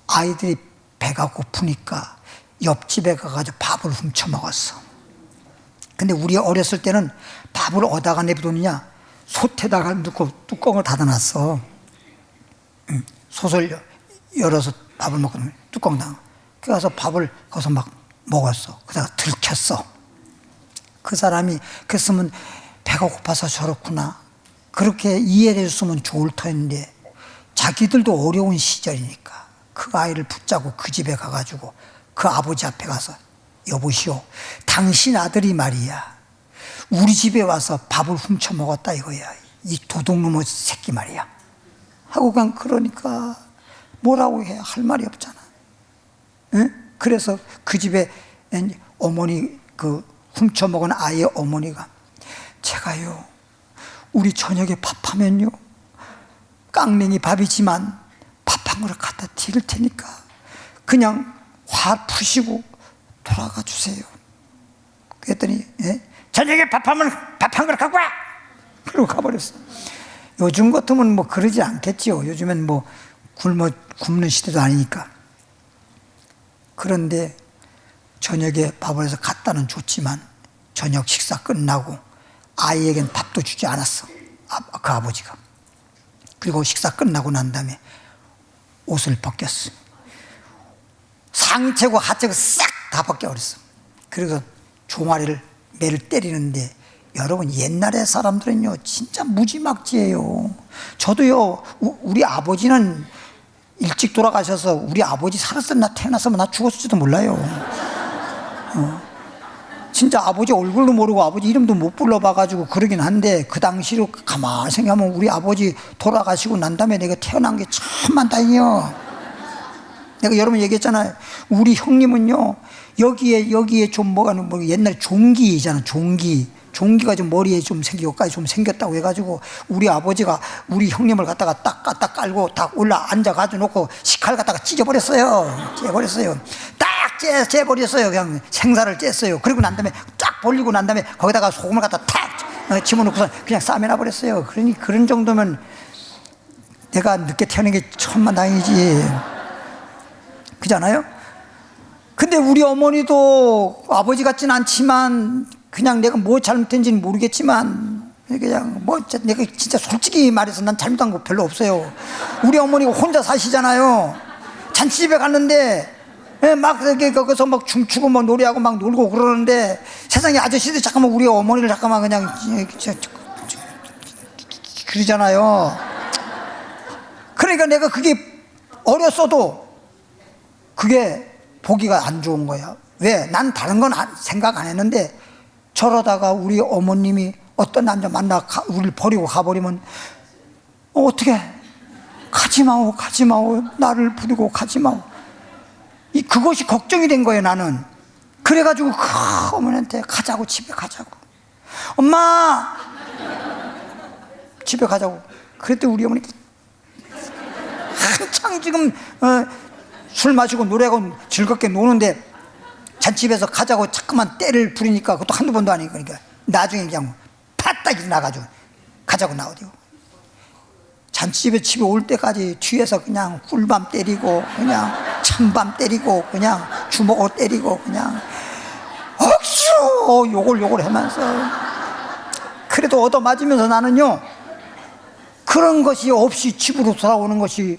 A: 아이들이 배가 고프니까 옆집에 가가지고 밥을 훔쳐 먹었어. 근데 우리 어렸을 때는 밥을 어디다가 내비두느냐, 솥에다가 넣고 뚜껑을 닫아놨어. 솥을 열어서 밥을 먹고 뚜껑 닫아. 그래서 밥을 거기서 막 먹었어. 그러다가 들켰어. 그 사람이 그랬으면 배가 고파서 저렇구나, 그렇게 이해해 줬으면 좋을 터인데, 자기들도 어려운 시절이니까 그 아이를 붙잡고 그 집에 가가지고 그 아버지 앞에 가서, 여보시오, 당신 아들이 말이야 우리 집에 와서 밥을 훔쳐 먹었다 이거야, 이 도둑놈의 새끼 말이야 하고. 그냥 그러니까 뭐라고 해야 할 말이 없잖아. 응? 그래서 그 집에 어머니, 그 훔쳐 먹은 아이의 어머니가, 제가요 우리 저녁에 밥하면요 깡냉이 밥이지만 밥 한 그릇 갖다 드릴 테니까 그냥 화 푸시고 돌아가 주세요. 그랬더니 저녁에 밥하면 밥 한 그릇 갖고 와! 그러고 가버렸어. 요즘 같으면 뭐 그러지 않겠지요. 요즘엔 뭐 굶는 시대도 아니니까. 그런데 저녁에 밥을 해서 갖다는 줬지만 저녁 식사 끝나고 아이에겐 밥도 주지 않았어, 그 아버지가. 그리고 식사 끝나고 난 다음에 옷을 벗겼어. 상체고 하체고 싹 다 벗겨버렸어. 그래서 종아리를 매를 때리는데, 여러분 옛날의 사람들은요 진짜 무지막지해요. 저도요, 우리 아버지는 일찍 돌아가셔서 우리 아버지 살았으면 나 태어났으면 나 죽었을지도 몰라요. 진짜 아버지 얼굴도 모르고 아버지 이름도 못 불러봐가지고 그러긴 한데, 그 당시로 가만히 생각하면 우리 아버지 돌아가시고 난 다음에 내가 태어난 게 참만 다행이요. 내가 여러분 얘기했잖아요. 우리 형님은요 여기에 좀 뭐가 뭐 옛날 종기잖아. 종기가 좀 머리에 좀 여기까지 좀 생겼다고 해가지고 우리 아버지가 우리 형님을 갖다가 딱 갖다 깔고 딱 올라 앉아 가지고 놓고 식칼 갖다가 찢어버렸어요. 딱 째버렸어요. 그냥 생사를 쬐어요. 그리고 난 다음에 쫙 벌리고 난 다음에 거기다가 소금을 갖다 탁 집어넣고서 그냥 싸매놔 버렸어요. 그러니 그런 정도면 내가 늦게 태어난 게 천만다행이지. 그잖아요. 근데 우리 어머니도 아버지 같진 않지만, 그냥 내가 뭐 잘못했는지는 모르겠지만, 그냥 뭐 내가 진짜 솔직히 말해서 난 잘못한 거 별로 없어요. 우리 어머니가 혼자 사시잖아요. 잔치집에 갔는데 막 거기서 막 춤추고 막 노래하고 막 놀고 그러는데, 세상에 아저씨들 잠깐만 우리 어머니를 잠깐만 그냥 그러잖아요. 그러니까 내가 그게 어렸어도 그게 보기가 안 좋은 거야. 왜? 난 다른 건 생각 안 했는데, 저러다가 우리 어머님이 어떤 남자 만나 우리를 버리고 가버리면 어떻게, 가지마오 나를 부르고 가지마오. 그것이 걱정이 된 거예요, 나는. 그래가지고 그 어머니한테 가자고, 집에 가자고, 엄마 집에 가자고. 그랬더니 우리 어머니 한창 지금 술 마시고 노래하고 즐겁게 노는데 잔치집에서 가자고 자꾸만 때를 부리니까, 그것도 한두 번도 아니고, 그러니까 나중에 그냥 팥 딱 일어나가지고 가자고 나오죠. 잔치집에 집에 올 때까지 뒤에서 그냥 꿀밤 때리고 그냥 찬밤 때리고 그냥 주먹으로 때리고 그냥 억지로 요걸 하면서, 그래도 얻어맞으면서 나는요 그런 것이 없이 집으로 돌아오는 것이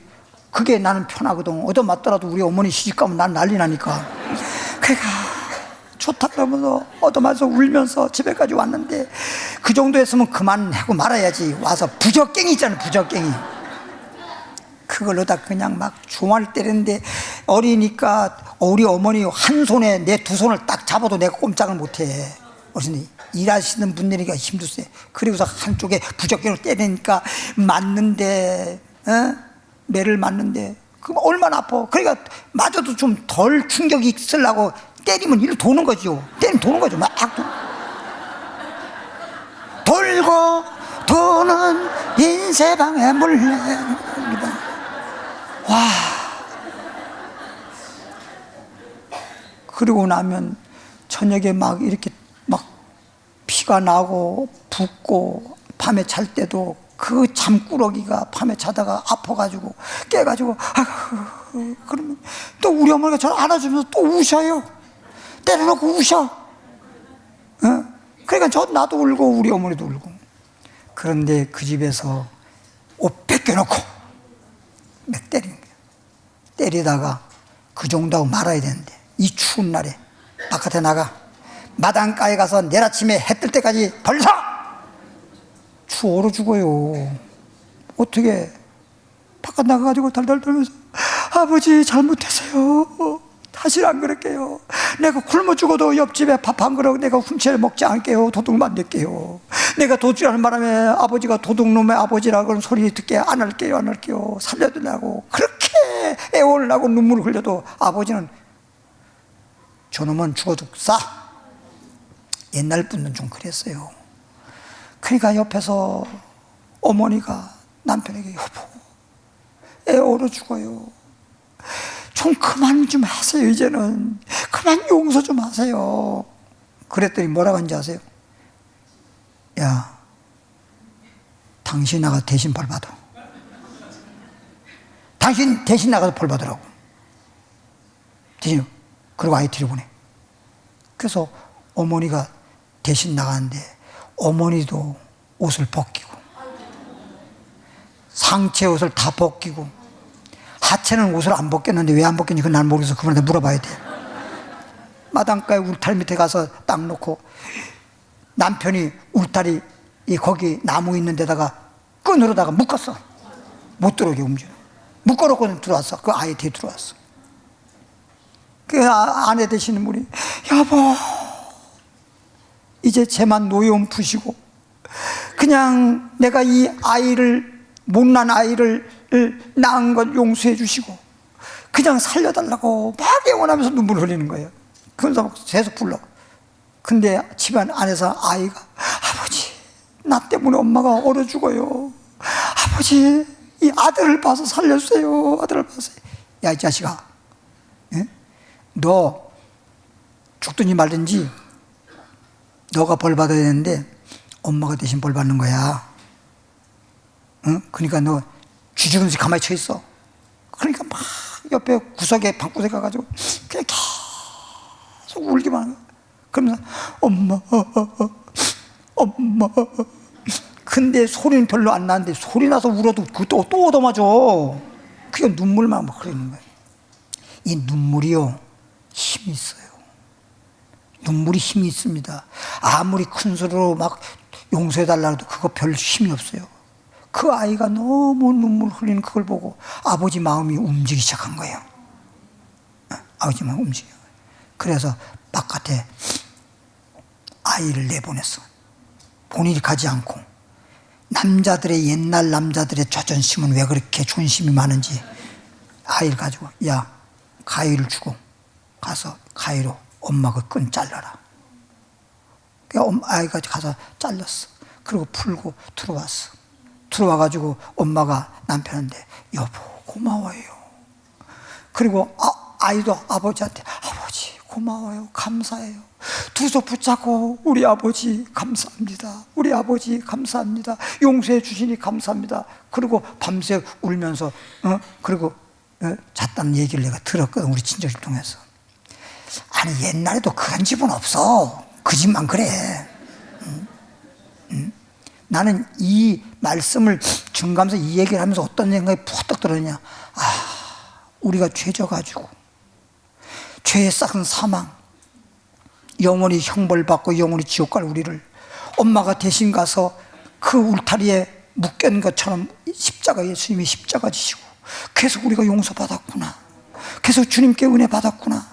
A: 그게 나는 편하거든. 얻어맞더라도 우리 어머니 시집가면 난 난리 나니까. 그러니까 좋다 그러면서 얻어맞아서 울면서 집에까지 왔는데, 그 정도 했으면 그만하고 말아야지. 와서 부적갱이 있잖아요, 부적갱이. 그걸로다 그냥 막 종아리 때리는데, 어리니까 우리 어머니 한 손에 내 두 손을 딱 잡아도 내가 꼼짝을 못해. 어르신이 일하시는 분들이니까 힘도 세. 그리고서 한쪽에 부적갱이로 때리니까 맞는데, 매를 맞는데 그 얼마나 아파. 그러니까 맞아도 좀 덜 충격이 있으려고 때리면 이리로 도는 거죠. 때리면 도는 거죠. 막 돌고 도는 인쇄방에 몰래. 와. 그리고 나면 저녁에 막 이렇게 막 피가 나고 붓고, 밤에 잘 때도 그 잠꾸러기가 밤에 자다가 아파가지고 깨가지고 그러면 또 우리 어머니가 저를 안아주면서 또 우셔요. 때려놓고 우셔. 그러니까 나도 울고 우리 어머니도 울고. 그런데 그 집에서 옷 벗겨놓고 막 때리는 거야. 때리다가 그 정도하고 말아야 되는데, 이 추운 날에 바깥에 나가 마당가에 가서 내일 아침에 해 뜰 때까지 벌써 추워 얼어 죽어요. 어떻게 바깥 나가가지고 달달 떨면서 아버지 잘못했어요. 다시는 안 그럴게요. 내가 굶어 죽어도 옆집에 밥 한 그릇 내가 훔쳐 먹지 않을게요. 도둑 만들게요. 내가 도둑질하는 바람에 아버지가 도둑놈의 아버지라 그런 소리 듣게 안 할게요. 살려달라고 그렇게 애원하고 눈물을 흘려도 아버지는 저놈은 죽어도 싸. 옛날 분은 좀 그랬어요. 그러니까 옆에서 어머니가 남편에게 여보 애 얼어 죽어요. 좀 그만 좀 하세요. 이제는 그만 용서 좀 하세요. 그랬더니 뭐라고 하는지 아세요? 야, 당신 나가 대신 벌 받아. 당신 대신 나가서 벌 받으라고. 대신. 그리고 아이 들여보내. 그래서 어머니가 대신 나가는데 어머니도 옷을 벗기고 상체 옷을 다 벗기고, 하체는 옷을 안 벗겼는데 왜 안 벗겼는지 그건 난 모르겠어. 그분한테 물어봐야 돼. 마당가에 울타리 밑에 가서 딱 놓고 남편이 울타리 거기 나무 있는 데다가 끈으로다가 묶었어. 못 들어오게 움직여. 묶어놓고 들어왔어. 그 아이 뒤에 들어왔어. 그 아내 되시는 분이 여보 이제 제만 노여움 푸시고 그냥 내가 이 아이를, 못난 아이를 낳은 것 용서해 주시고 그냥 살려달라고 막 애원하면서 눈물 흘리는 거예요. 그러면서 계속 불러. 근데 집안 안에서 아이가 아버지 나 때문에 엄마가 얼어 죽어요. 아버지 이 아들을 봐서 살려주세요. 아들을 봐서. 야 이 자식아, 예? 너 죽든지 말든지 너가 벌 받아야 되는데 엄마가 대신 벌 받는 거야. 응? 그러니까 너 쥐죽은지 가만히 쳐 있어. 그러니까 막 옆에 구석에 방구석에 가가지고 그냥 계속 울기만 하는 거야. 그러면서 엄마 엄마. 근데 소리는 별로 안 나는데 소리 나서 울어도 그것도 또 얻어맞아. 그게 눈물만 막 흐르는 거야. 이 눈물이요 힘이 있어요. 눈물이 힘이 있습니다. 아무리 큰 소리로 막 용서해달라고 해도 그거 별 힘이 없어요. 그 아이가 너무 눈물 흘리는 그걸 보고 아버지 마음이 움직이기 시작한 거예요. 아버지 마음이 움직여. 그래서 바깥에 아이를 내보냈어. 본인이 가지 않고. 남자들의, 옛날 남자들의 자존심은 왜 그렇게 존심이 많은지. 아이를 가지고 야 가위를 주고 가서 가위로 엄마 그 끈 잘라라. 아이가 가서 잘랐어. 그리고 풀고 들어왔어. 들어와가지고 엄마가 남편한테 여보 고마워요. 그리고 아이도 아버지한테 아버지 고마워요. 감사해요. 두 손 붙잡고 우리 아버지 감사합니다. 우리 아버지 감사합니다. 용서해 주시니 감사합니다. 그리고 밤새 울면서 그리고 잤다는 얘기를 내가 들었거든, 우리 친척집 통해서. 아니 옛날에도 그런 집은 없어. 그 집만 그래. 나는 이 말씀을 증감해서 이 얘기를 하면서 어떤 생각이 푹 들었냐. 우리가 죄져가지고 죄의 싹은 사망, 영원히 형벌받고 영원히 지옥 갈 우리를 엄마가 대신 가서 그 울타리에 묶여있는 것처럼 십자가, 예수님이 십자가 지시고, 그래서 우리가 용서받았구나, 그래서 주님께 은혜 받았구나,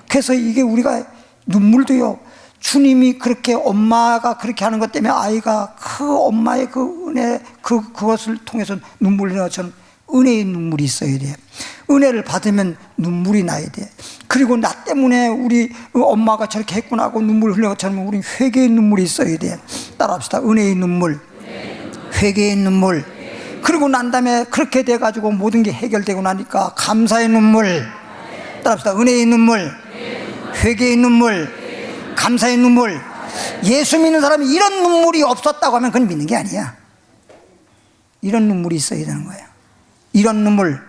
A: 그래서 이게 우리가 눈물도요, 주님이 그렇게 엄마가 그렇게 하는 것 때문에 아이가 그 엄마의 그 은혜, 그것을 통해서 눈물이 나는 것처럼 은혜의 눈물이 있어야 돼. 은혜를 받으면 눈물이 나야 돼. 그리고 나 때문에 우리 엄마가 저렇게 했구나 하고 눈물 흘린 것처럼 우리 회개의 눈물이 있어야 돼. 따라합시다. 은혜의 눈물, 회개의 눈물. 그리고 난 다음에 그렇게 돼가지고 모든 게 해결되고 나니까 감사의 눈물. 따라합시다. 은혜의 눈물, 회개의 눈물, 감사의 눈물. 예수 믿는 사람이 이런 눈물이 없었다고 하면 그건 믿는 게 아니야. 이런 눈물이 있어야 되는 거예요. 이런 눈물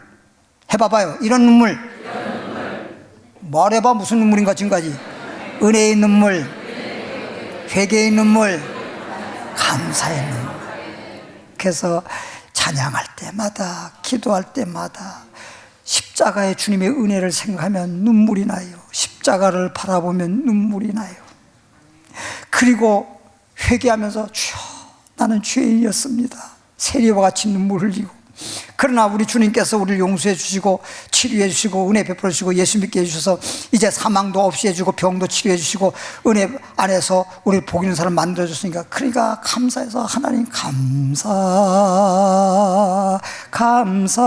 A: 해봐봐요. 이런 눈물. 말해봐. 무슨 눈물인가 지금까지. 은혜의 눈물, 회개의 눈물, 감사의 눈물. 그래서 찬양할 때마다, 기도할 때마다 십자가의 주님의 은혜를 생각하면 눈물이 나요. 십자가를 바라보면 눈물이 나요. 그리고 회개하면서 주여, 나는 죄인이었습니다. 세리와 같이 눈물 흘리고, 그러나 우리 주님께서 우리를 용서해 주시고 치료해 주시고 은혜 베풀어 주시고 예수 믿게 해주셔서 이제 사망도 없이 해주고 병도 치료해 주시고 은혜 안에서 우리를 복 있는 사람 만들어 줬으니까, 그러니까 감사해서 하나님 감사 감사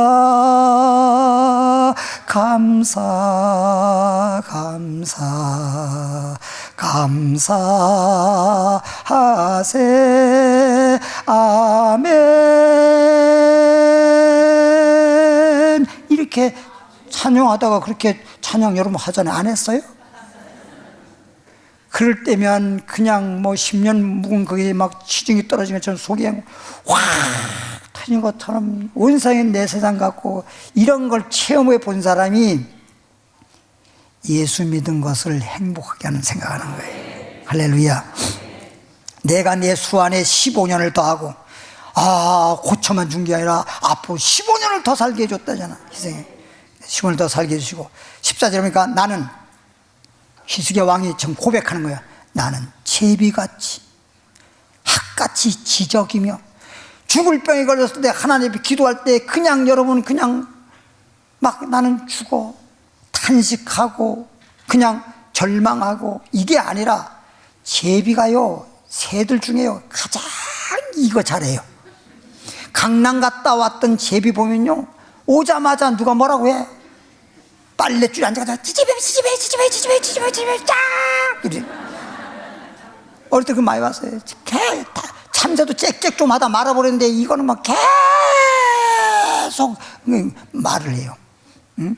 A: 감사 감사 감사하세 아멘. 이렇게 찬양하다가 그렇게 찬양 여러분 하잖아요. 안 했어요? 그럴 때면 그냥 뭐 10년 묵은 거기에 막 치중이 떨어진 것처럼 속이 확 터진 것처럼 온상이 내 세상 같고, 이런 걸 체험해 본 사람이 예수 믿은 것을 행복하게 하는 생각하는 거예요. 할렐루야. 내가 내 수 안에 15년을 더하고, 고쳐만 준 게 아니라 앞으로 15년을 더 살게 해줬다잖아. 희생에 15년을 더 살게 해주시고, 14절에 보니까 나는, 히스기야 왕이 지금 고백하는 거야. 나는 제비같이 학같이 지적이며, 죽을 병에 걸렸을 때 하나님이 기도할 때 그냥 여러분 그냥 막 나는 죽어 탄식하고 그냥 절망하고, 이게 아니라 제비가요, 새들 중에요 가장 이거 잘해요. 강남 갔다 왔던 제비 보면요, 오자마자 누가 뭐라고 해? 빨랫줄에 앉아가지고 지지배 쫙 이래. 어릴 때 그 많이 봤어요. 참새도 짹짹 좀 하다 말아버렸는데 이거는 막 계속 말을 해요. 응?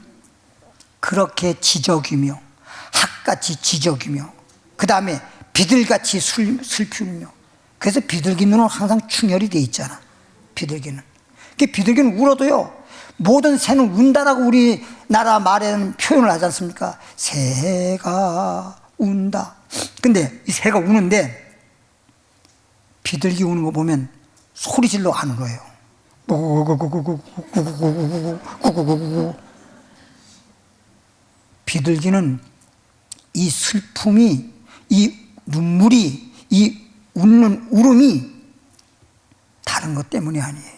A: 그렇게 지적이며 학같이 지적이며, 그 다음에 비둘기같이 슬프며. 그래서 비둘기 눈은 항상 충혈이 돼 있잖아. 비둘기는. 비둘기는 울어도요, 모든 새는 운다라고 우리나라 말에는 표현을 하지 않습니까? 새가 운다. 근데 이 새가 우는데 비둘기 우는 거 보면 소리질러 안 울어요. 비둘기는 이 슬픔이, 이 눈물이, 이 웃는 울음이 다른 것 때문이 아니에요.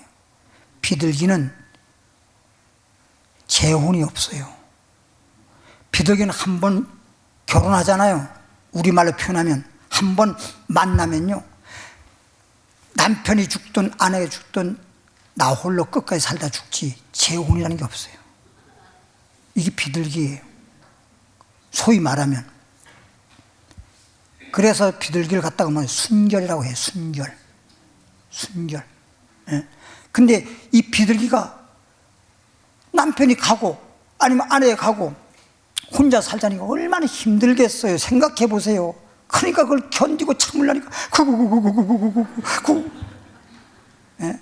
A: 비둘기는 재혼이 없어요. 비둘기는 한 번 결혼하잖아요. 우리말로 표현하면 한 번 만나면요, 남편이 죽든 아내가 죽든 나 홀로 끝까지 살다 죽지 재혼이라는 게 없어요. 이게 비둘기예요. 소위 말하면. 그래서 비둘기를 갖다가 뭐 순결이라고 해요. 순결. 예. 근데 이 비둘기가 남편이 가고 아니면 아내가 가고 혼자 살자니까 얼마나 힘들겠어요. 생각해 보세요. 그러니까 그걸 견디고 참으려니까 예?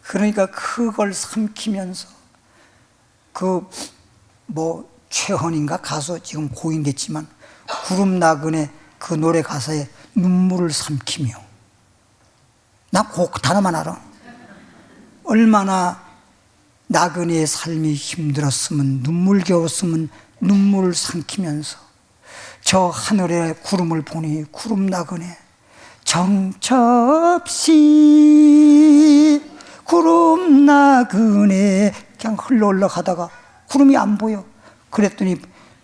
A: 그러니까 그걸 삼키면서 최헌인가 가수 지금 고인됐지만 구름 나그네 그 노래 가사에 눈물을 삼키며, 나 그 단어만 알아. 얼마나 나그네의 삶이 힘들었으면, 눈물겨웠으면 눈물을 삼키면서 저 하늘에 구름을 보니 구름 나그네 정처없이 구름 나그네 그냥 흘러 올라가다가 구름이 안 보여. 그랬더니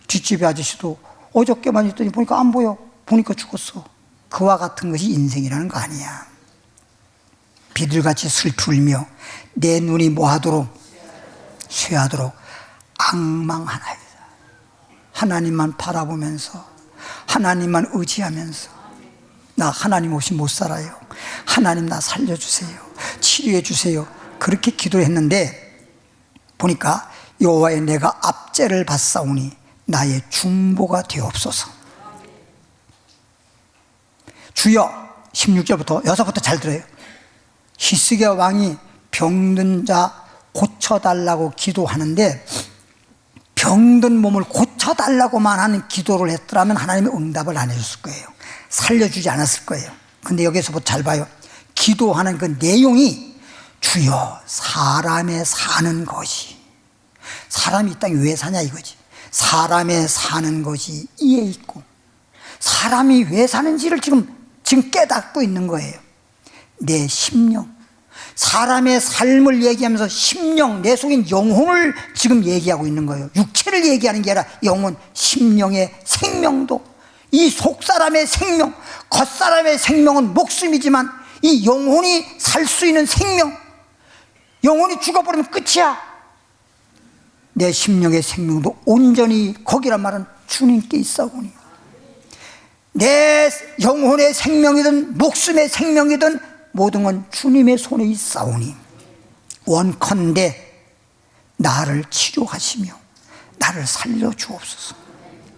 A: 뒷집에 아저씨도 어저께만 있더니 보니까 안 보여. 보니까 죽었어. 그와 같은 것이 인생이라는 거 아니야. 비둘같이 슬피 울며 내 눈이 뭐하도록? 쇠하도록 앙망하나이다. 하나님만 바라보면서, 하나님만 의지하면서, 나 하나님 없이 못 살아요, 하나님 나 살려주세요, 치료해 주세요, 그렇게 기도를 했는데 보니까 여호와의 내가 압제를 받사오니 나의 중보가 되옵소서. 주여, 16절부터 6부터 잘 들어요. 히스기야 왕이 병든 자 고쳐달라고 기도하는데, 병든 몸을 고쳐달라고만 하는 기도를 했더라면 하나님이 응답을 안 해줬을 거예요. 살려주지 않았을 거예요. 근데 여기서부터 잘 봐요. 기도하는 그 내용이 주여 사람의 사는 것이, 사람이 이 땅에 왜 사냐 이거지. 사람의 사는 것이 이에 있고, 사람이 왜 사는지를 지금 깨닫고 있는 거예요. 내 심령, 사람의 삶을 얘기하면서 심령, 내 속인 영혼을 지금 얘기하고 있는 거예요. 육체를 얘기하는 게 아니라 영혼, 심령의 생명도, 이 속사람의 생명, 겉사람의 생명은 목숨이지만 이 영혼이 살 수 있는 생명, 영혼이 죽어버리면 끝이야. 내 심령의 생명도 온전히, 거기란 말은 주님께 있사오니, 내 영혼의 생명이든 목숨의 생명이든 모든 건 주님의 손에 있사오니 원컨대 나를 치료하시며 나를 살려주옵소서.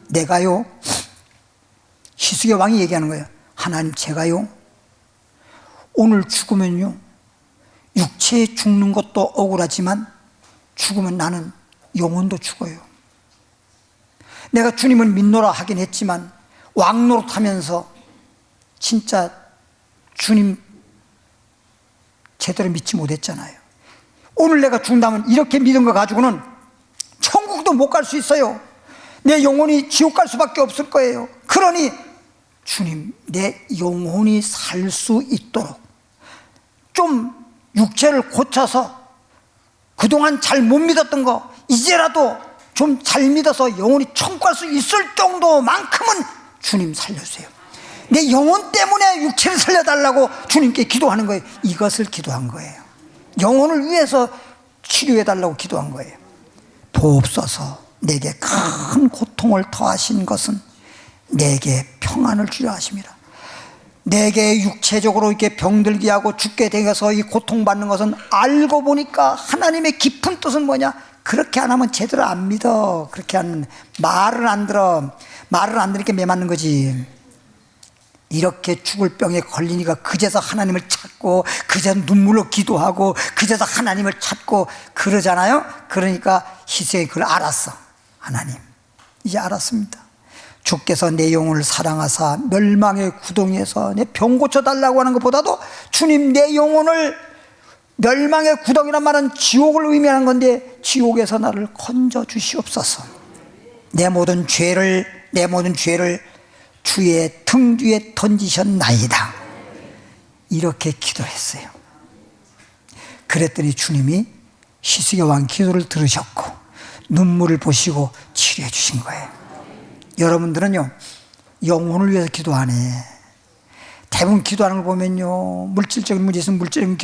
A: 내가요, 히스기야 왕이 얘기하는 거예요. 하나님, 제가요 오늘 죽으면요, 육체에 죽는 것도 억울하지만 죽으면 나는 영혼도 죽어요. 내가 주님을 믿노라 하긴 했지만 왕노릇하면서 진짜 주님 제대로 믿지 못했잖아요. 오늘 내가 죽는다면 이렇게 믿은 거 가지고는 천국도 못 갈 수 있어요. 내 영혼이 지옥 갈 수밖에 없을 거예요. 그러니 주님, 내 영혼이 살 수 있도록 좀 육체를 고쳐서 그동안 잘 못 믿었던 거 이제라도 좀 잘 믿어서 영혼이 천국 갈 수 있을 정도만큼은 주님 살려주세요. 내 영혼 때문에 육체를 살려달라고 주님께 기도하는 거예요. 이것을 기도한 거예요. 영혼을 위해서 치료해달라고 기도한 거예요. 도옵소서. 내게 큰 고통을 더하신 것은 내게 평안을 주려 하심이라. 내게 육체적으로 이렇게 병들게 하고 죽게 되어서 이 고통받는 것은 알고 보니까 하나님의 깊은 뜻은 뭐냐? 그렇게 안 하면 제대로 안 믿어. 그렇게 하면 말을 안 들어. 말을 안 들으니까 매 맞는 거지. 이렇게 죽을 병에 걸리니까 그제서 하나님을 찾고, 그제서 눈물로 기도하고, 그제서 하나님을 찾고 그러잖아요. 그러니까 희생이 그걸 알았어. 하나님, 이제 알았습니다. 주께서 내 영혼을 사랑하사 멸망의 구덩이에서 내 병 고쳐달라고 하는 것보다도 주님, 내 영혼을, 멸망의 구덩이란 말은 지옥을 의미하는 건데 지옥에서 나를 건져 주시옵소서. 내 모든 죄를 주의 등 뒤에 던지셨나이다. 이렇게 기도했어요. 그랬더니 주님이 히스기야 왕 기도를 들으셨고 눈물을 보시고 치료해 주신 거예요. 여러분들은요, 영혼을 위해서 기도 안 해. 대부분 기도하는 걸 보면요, 물질적인 문제 있으면 물질적인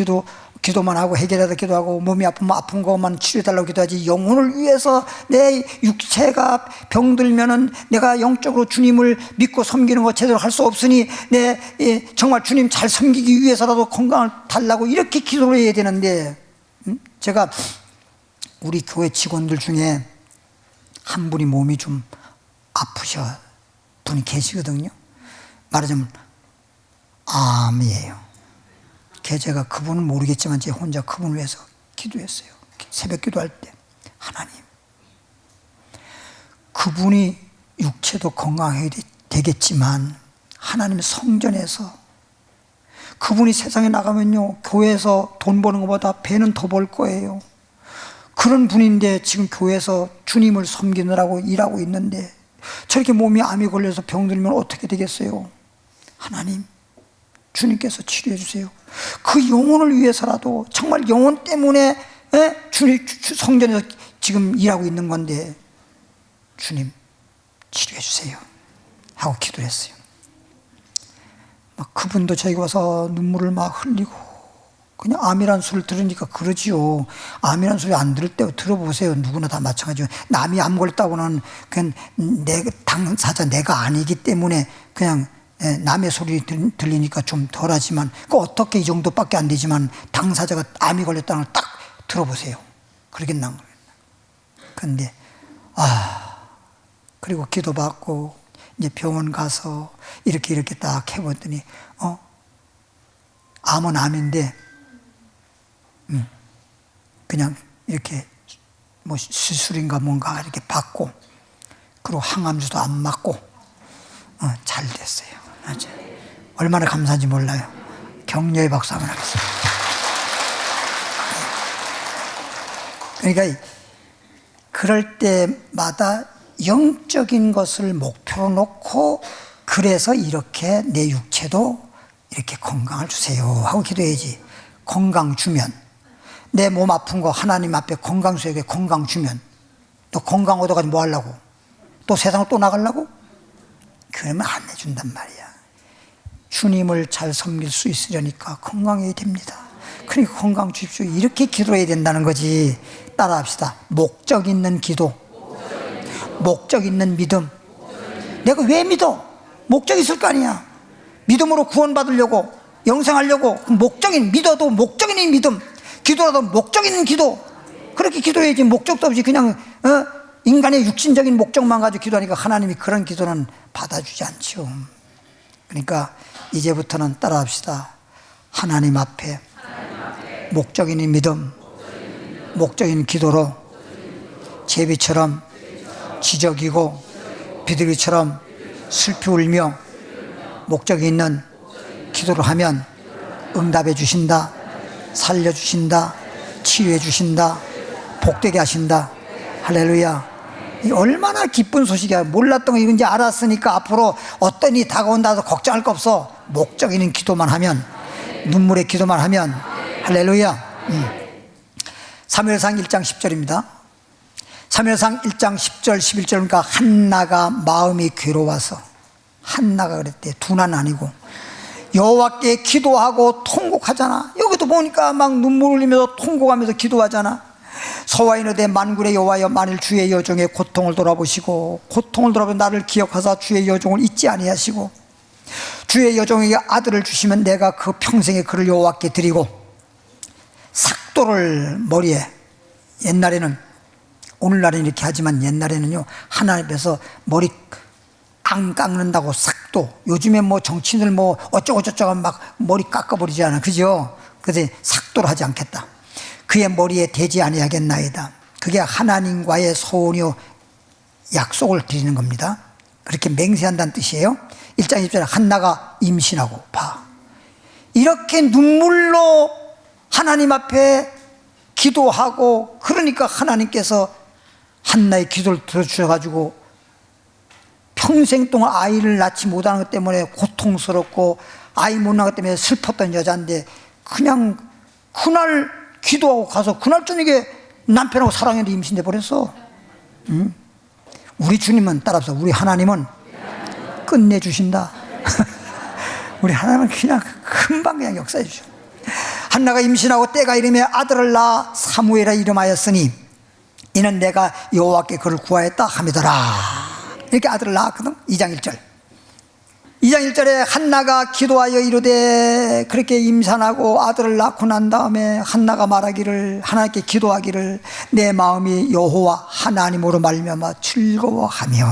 A: 기도만 하고, 해결하다 기도하고, 몸이 아프면 아픈 것만 치료해달라고 기도하지, 영혼을 위해서 내 육체가 병들면은 내가 영적으로 주님을 믿고 섬기는 거 제대로 할 수 없으니 정말 주님 잘 섬기기 위해서라도 건강을 달라고 이렇게 기도를 해야 되는데, 제가 우리 교회 직원들 중에 한 분이 몸이 좀 아프셔 분이 계시거든요. 말하자면 암이에요. 제가 그분은 모르겠지만 제 혼자 그분을 위해서 기도했어요. 새벽 기도할 때 하나님, 그분이 육체도 건강해야 되겠지만 하나님 성전에서 그분이 세상에 나가면요 교회에서 돈 버는 것보다 배는 더 벌 거예요. 그런 분인데 지금 교회에서 주님을 섬기느라고 일하고 있는데 저렇게 몸이 암이 걸려서 병들면 어떻게 되겠어요? 하나님, 주님께서 치료해 주세요. 그 영혼을 위해서라도, 정말 영혼 때문에 주님 성전에서 지금 일하고 있는 건데 주님 치료해 주세요 하고 기도했어요. 막 그분도 저희가 와서 눈물을 막 흘리고, 그냥 암이란 소리를 들으니까 그러지요. 암이란 소리 안 들을 때 들어보세요. 누구나 다 마찬가지예요. 남이 암 걸렸다고는 그냥 당사자 내가 아니기 때문에 그냥 남의 소리 들리니까 좀 덜하지만, 그 어떻게 이 정도밖에 안 되지만 당사자가 암이 걸렸다는 걸 딱 들어보세요. 그러겠나. 그런데 그리고 기도받고 이제 병원 가서 이렇게 딱 해봤더니 암은 암인데 그냥 이렇게 뭐 수술인가 뭔가 이렇게 받고, 그리고 항암주도 안 맞고 잘 됐어요. 맞아. 얼마나 감사한지 몰라요. 격려의 박수 한번 하겠습니다. 그러니까 그럴 때마다 영적인 것을 목표로 놓고, 그래서 이렇게 내 육체도 이렇게 건강을 주세요 하고 기도해야지. 건강 주면, 내 몸 아픈 거 하나님 앞에 건강 주세요. 건강 주면 또 건강 얻어가지고 뭐 하려고? 또 세상을 또 나가려고? 그러면 안 해준단 말이야. 주님을 잘 섬길 수 있으려니까 건강해야 됩니다. 그러니까 건강 주십시오. 이렇게 기도해야 된다는 거지. 따라합시다. 목적 있는 기도, 목적 있는 믿음. 내가 왜 믿어? 목적이 있을 거 아니야. 믿음으로 구원받으려고, 영생하려고. 믿어도 목적 있는 믿음, 기도라도 목적 있는 기도. 그렇게 기도해야지. 목적도 없이 그냥 인간의 육신적인 목적만 가지고 기도하니까 하나님이 그런 기도는 받아주지 않죠. 그러니까 이제부터는 따라합시다. 하나님 앞에 목적 있는 믿음, 목적 있는 기도로 제비처럼 지적이고 비둘기처럼 슬피 울며 목적이 있는 기도를 하면 응답해 주신다, 살려 주신다, 치유해 주신다, 복되게 하신다. 할렐루야. 이 얼마나 기쁜 소식이야. 몰랐던 거 이건지 알았으니까 앞으로 어떤 일이 다가온다 해서 걱정할 거 없어. 목적 있는 기도만 하면, 눈물의 기도만 하면. 할렐루야. 사무엘상 1장 10절입니다. 사무엘상 1장 10절 11절 그러니까 한나가 마음이 괴로워서, 한나가 그랬대. 두나는 아니고 여호와께 기도하고 통곡하잖아. 여기도 보니까 막 눈물 흘리면서 통곡하면서 기도하잖아. 서와 이르되 만군의 여호와여, 만일 주의 여종의 고통을 돌아보시고 고통을 돌아보면 나를 기억하사 주의 여종을 잊지 아니하시고 주의 여종에게 아들을 주시면 내가 그 평생에 그를 여호와께 드리고 삭도를 머리에, 옛날에는, 오늘날은 이렇게 하지만 옛날에는요 하나님 앞에서 머리 안 깎는다고 삭도, 요즘에 뭐 정치인들 뭐 어쩌고저쩌고 막 머리 깎아버리지 않아, 그죠? 그래서 삭도를 하지 않겠다. 그의 머리에 대지 아니하겠나이다. 그게 하나님과의 소원이요 약속을 드리는 겁니다. 그렇게 맹세한다는 뜻이에요. 1장 20절에 한나가 임신하고 봐. 이렇게 눈물로 하나님 앞에 기도하고, 그러니까 하나님께서 한나의 기도를 들어주셔가지고 평생 동안 아이를 낳지 못하는 것 때문에 고통스럽고 아이 못 낳은 것 때문에 슬펐던 여자인데 그냥 그날 기도하고 가서 그날 저녁에 남편하고 사랑했는데 임신돼 버렸어. 우리 주님은, 따라서 우리 하나님은 끝내주신다. 우리 하나님은 그냥 금방 그냥 역사해 주셔. 한나가 임신하고 때가 이르매 아들을 낳아 사무엘이라 이름하였으니 이는 내가 여호와께 그를 구하였다 하미더라. 이렇게 아들을 낳았거든. 2장 1절 2장 1절에 한나가 기도하여 이르되, 그렇게 임산하고 아들을 낳고 난 다음에 한나가 말하기를, 하나님께 기도하기를 내 마음이 여호와 하나님으로 말미암아 즐거워하며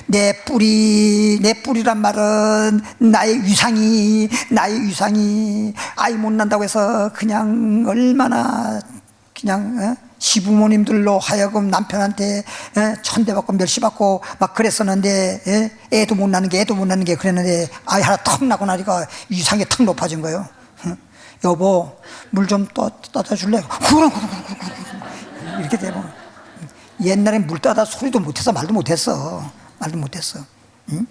A: 내 뿌리란 말은 나의 위상이 아이 못 난다고 해서 그냥 얼마나 그냥 시부모님들로 하여금 남편한테 천대받고 멸시받고 막 그랬었는데, 애도 못 나는 게 그랬는데 아이 하나 턱 나고 나니까 위상이 턱 높아진 거예요. 여보, 물 좀 떠다 줄래? 그럼 이렇게 되고, 옛날엔 물 떠다 소리도 못해서 말도 못했어. 응?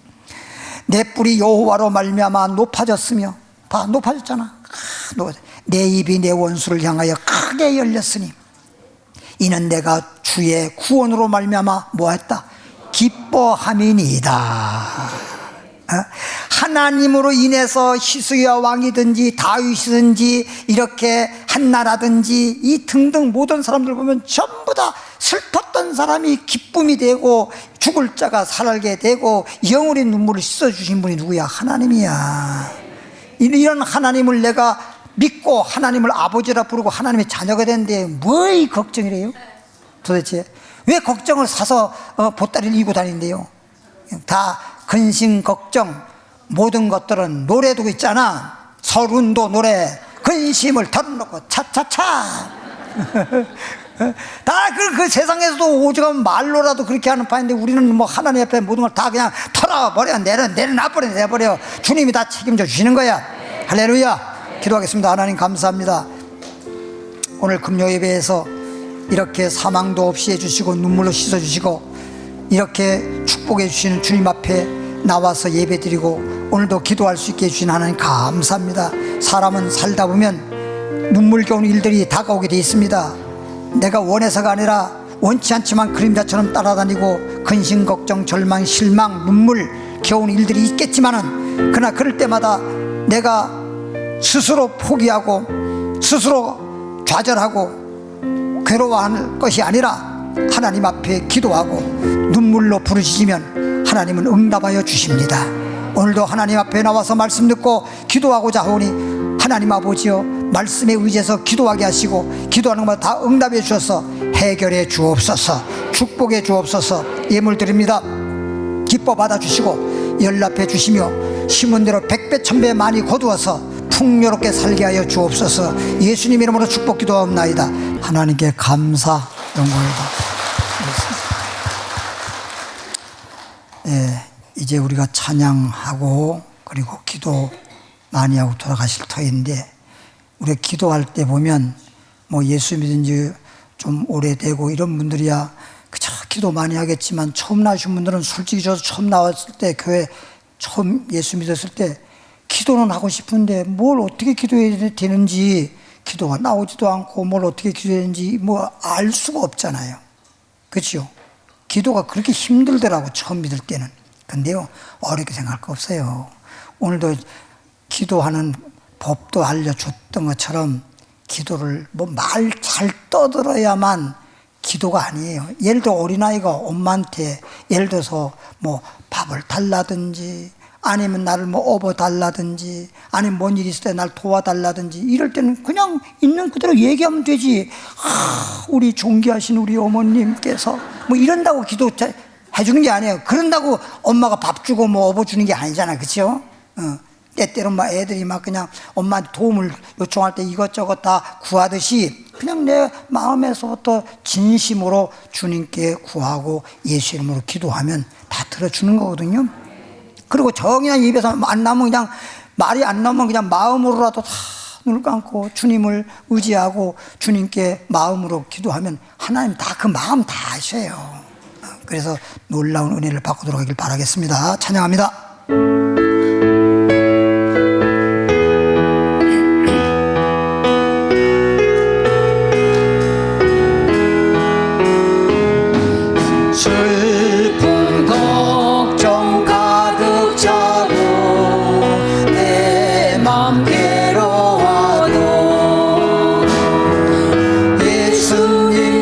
A: 내 뿔이 여호와로 말미암아 높아졌으며, 다 높아졌잖아. 내 입이 내 원수를 향하여 크게 열렸으니 이는 내가 주의 구원으로 말미암아 뭐했다? 기뻐함이니이다. 하나님으로 인해서 히스기야 왕이든지 다윗이든지 이렇게 한나라든지 이 등등 모든 사람들 보면 전부 다 슬펐던 사람이 기쁨이 되고 죽을 자가 살게 되고 영원히 눈물을 씻어주신 분이 누구야? 하나님이야. 이런 하나님을 내가 믿고 하나님을 아버지라 부르고 하나님의 자녀가 됐는데 뭐이 걱정이래요? 도대체 왜 걱정을 사서 보따리를 이고 다닌대요? 다 근심 걱정, 모든 것들은 노래도 있잖아. 서른도 노래, 근심을 털어놓고 차차차. 다 그 세상에서도 오죽하면 말로라도 그렇게 하는 파인데 우리는 뭐 하나님 앞에 모든 걸 다 그냥 털어버려, 내버려. 주님이 다 책임져 주시는 거야. 할렐루야. 기도하겠습니다. 하나님 감사합니다. 오늘 금요 예배에서 이렇게 사망도 없이 해주시고 눈물로 씻어주시고 이렇게 축복해 주시는 주님 앞에 나와서 예배드리고 오늘도 기도할 수 있게 해주신 하나님 감사합니다. 사람은 살다 보면 눈물겨운 일들이 다가오게 되어 있습니다. 내가 원해서가 아니라 원치 않지만 그림자처럼 따라다니고 근심, 걱정, 절망, 실망, 눈물 겨운 일들이 있겠지만은 그러나 그럴 때마다 내가 스스로 포기하고 스스로 좌절하고 괴로워할 것이 아니라 하나님 앞에 기도하고 눈물로 부르짖으면 하나님은 응답하여 주십니다. 오늘도 하나님 앞에 나와서 말씀 듣고 기도하고자 하오니 하나님 아버지여 말씀에 의지해서 기도하게 하시고 기도하는 것마다 다 응답해 주셔서 해결해 주옵소서. 축복해 주옵소서. 예물 드립니다. 기뻐 받아주시고 연락해 주시며 심은 대로 백배 천배 많이 거두어서 풍요롭게 살게 하여 주옵소서. 예수님 이름으로 축복 기도하옵나이다. 하나님께 감사 영광을 받습니다. 이제 우리가 찬양하고 그리고 기도 많이 하고 돌아가실 터인데 우리가 기도할 때 보면 뭐 예수 믿은 지 좀 오래되고 이런 분들이야 그저 기도 많이 하겠지만 처음 나오신 분들은 솔직히 저도 처음 나왔을 때 교회 처음 예수 믿었을 때 기도는 하고 싶은데 뭘 어떻게 기도해야 되는지 기도가 나오지도 않고 뭘 어떻게 기도해야 되는지 뭐 알 수가 없잖아요. 그렇죠? 기도가 그렇게 힘들더라고 처음 믿을 때는. 근데요 어렵게 생각할 거 없어요. 오늘도 기도하는 법도 알려줬던 것처럼 기도를 뭐 말 잘 떠들어야만 기도가 아니에요. 예를 들어 어린아이가 엄마한테 예를 들어서 뭐 밥을 달라든지 아니면 나를 뭐 업어달라든지 아니면 뭔 일이 있을 때 날 도와달라든지 이럴 때는 그냥 있는 그대로 얘기하면 되지. 우리 존귀하신 우리 어머님께서 뭐 이런다고 기도 해주는 게 아니에요. 그런다고 엄마가 밥 주고 뭐 업어주는 게 아니잖아. 그렇죠? 때때로 막 애들이 막 그냥 엄마한테 도움을 요청할 때 이것저것 다 구하듯이 그냥 내 마음에서부터 진심으로 주님께 구하고 예수 이름으로 기도하면 다 들어주는 거거든요. 그리고 정이나 입에서 안 나오면 그냥 말이 안 나오면 그냥 마음으로라도 다 눈을 감고 주님을 의지하고 주님께 마음으로 기도하면 하나님 다 그 마음 다 아셔요. 그래서 놀라운 은혜를 받고도록 하길 바라겠습니다. 찬양합니다.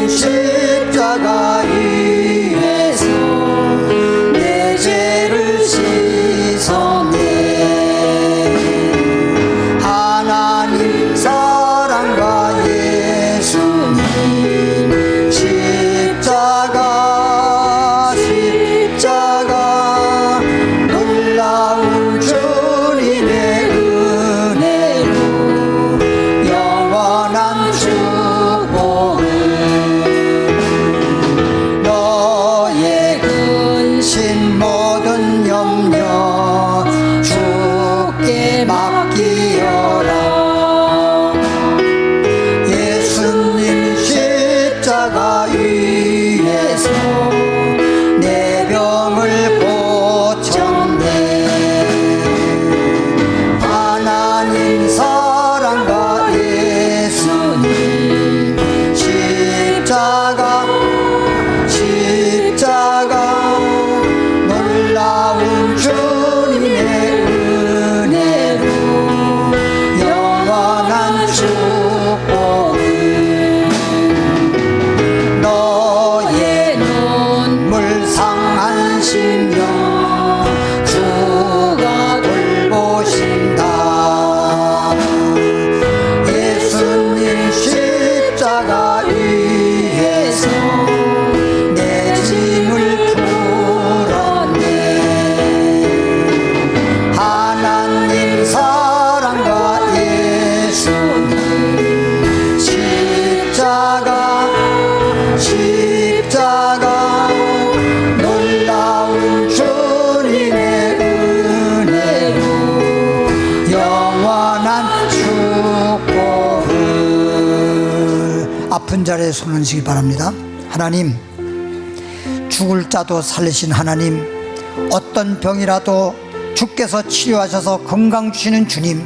B: 십자가 위에서 내 죄를
A: 주님의 은혜로 영원한 축복을 너의 눈물 상한 심령 주가 돌보신다. 예수님 십자가 위에서 내 짐을 풀었네. 하나님 사랑과 예수님 십자가 놀라운 주님의 은혜로 영원한 축복을. 아픈 자리에 손을 얹으시기 바랍니다. 하나님, 죽을 자도 살리신 하나님, 어떤 병이라도 주께서 치료하셔서 건강 주시는 주님,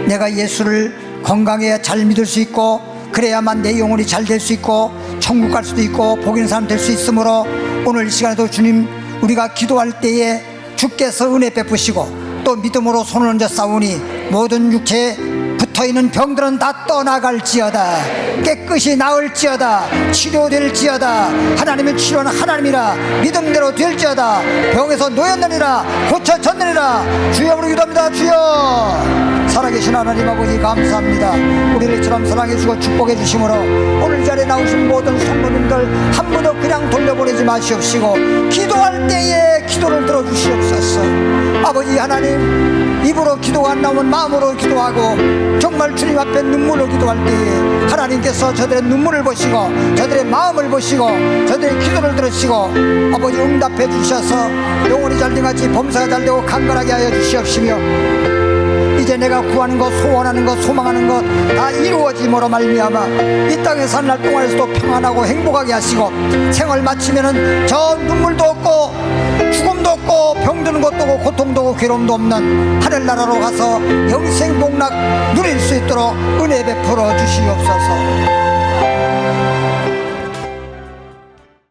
A: 내가 예수를 건강에 잘 믿을 수 있고 그래야만 내 영혼이 잘 될 수 있고 천국 갈 수도 있고 복 있는 사람 될 수 있으므로 오늘 이 시간에도 주님, 우리가 기도할 때에 주께서 은혜 베푸시고 또 믿음으로 손을 얹어 싸우니 모든 육체에 붙어있는 병들은 다 떠나갈지어다. 깨끗이 나을지어다. 치료될지어다. 하나님의 치료는 하나님이라 믿음대로 될지어다. 병에서 놓였느니라 고쳐졌느니라. 주여 우리 기도합니다. 주여, 살아계신 하나님 아버지 감사합니다. 우리를 처럼 사랑해주고 축복해 주심으로 오늘 이 자리에 나오신 모든 성도님들 한 분도 그냥 돌려보내지 마시옵시고 기도할 때에 기도를 들어주시옵소서. 아버지 하나님, 입으로 기도가 안 나오면 마음으로 기도하고 정말 주님 앞에 눈물로 기도할 때에 하나님께서 저들의 눈물을 보시고 저들의 마음을 보시고 저들의 기도를 들으시고 아버지 응답해 주셔서 영혼이 잘돼같이 범사가 잘되고 강건하게 하여 주시옵시며 이제 내가 구하는 것, 소원하는 것, 소망하는 것 다 이루어짐으로 말미암아 이 땅에 사는 날 동안에서도 평안하고 행복하게 하시고 생을 마치면은 저 눈물도 없고 죽음도 없고 병드는 것도 없고 고통도 없고 괴로움도 없는 하늘나라로 가서 영생 복락 누릴 수 있도록 은혜 베풀어 주시옵소서.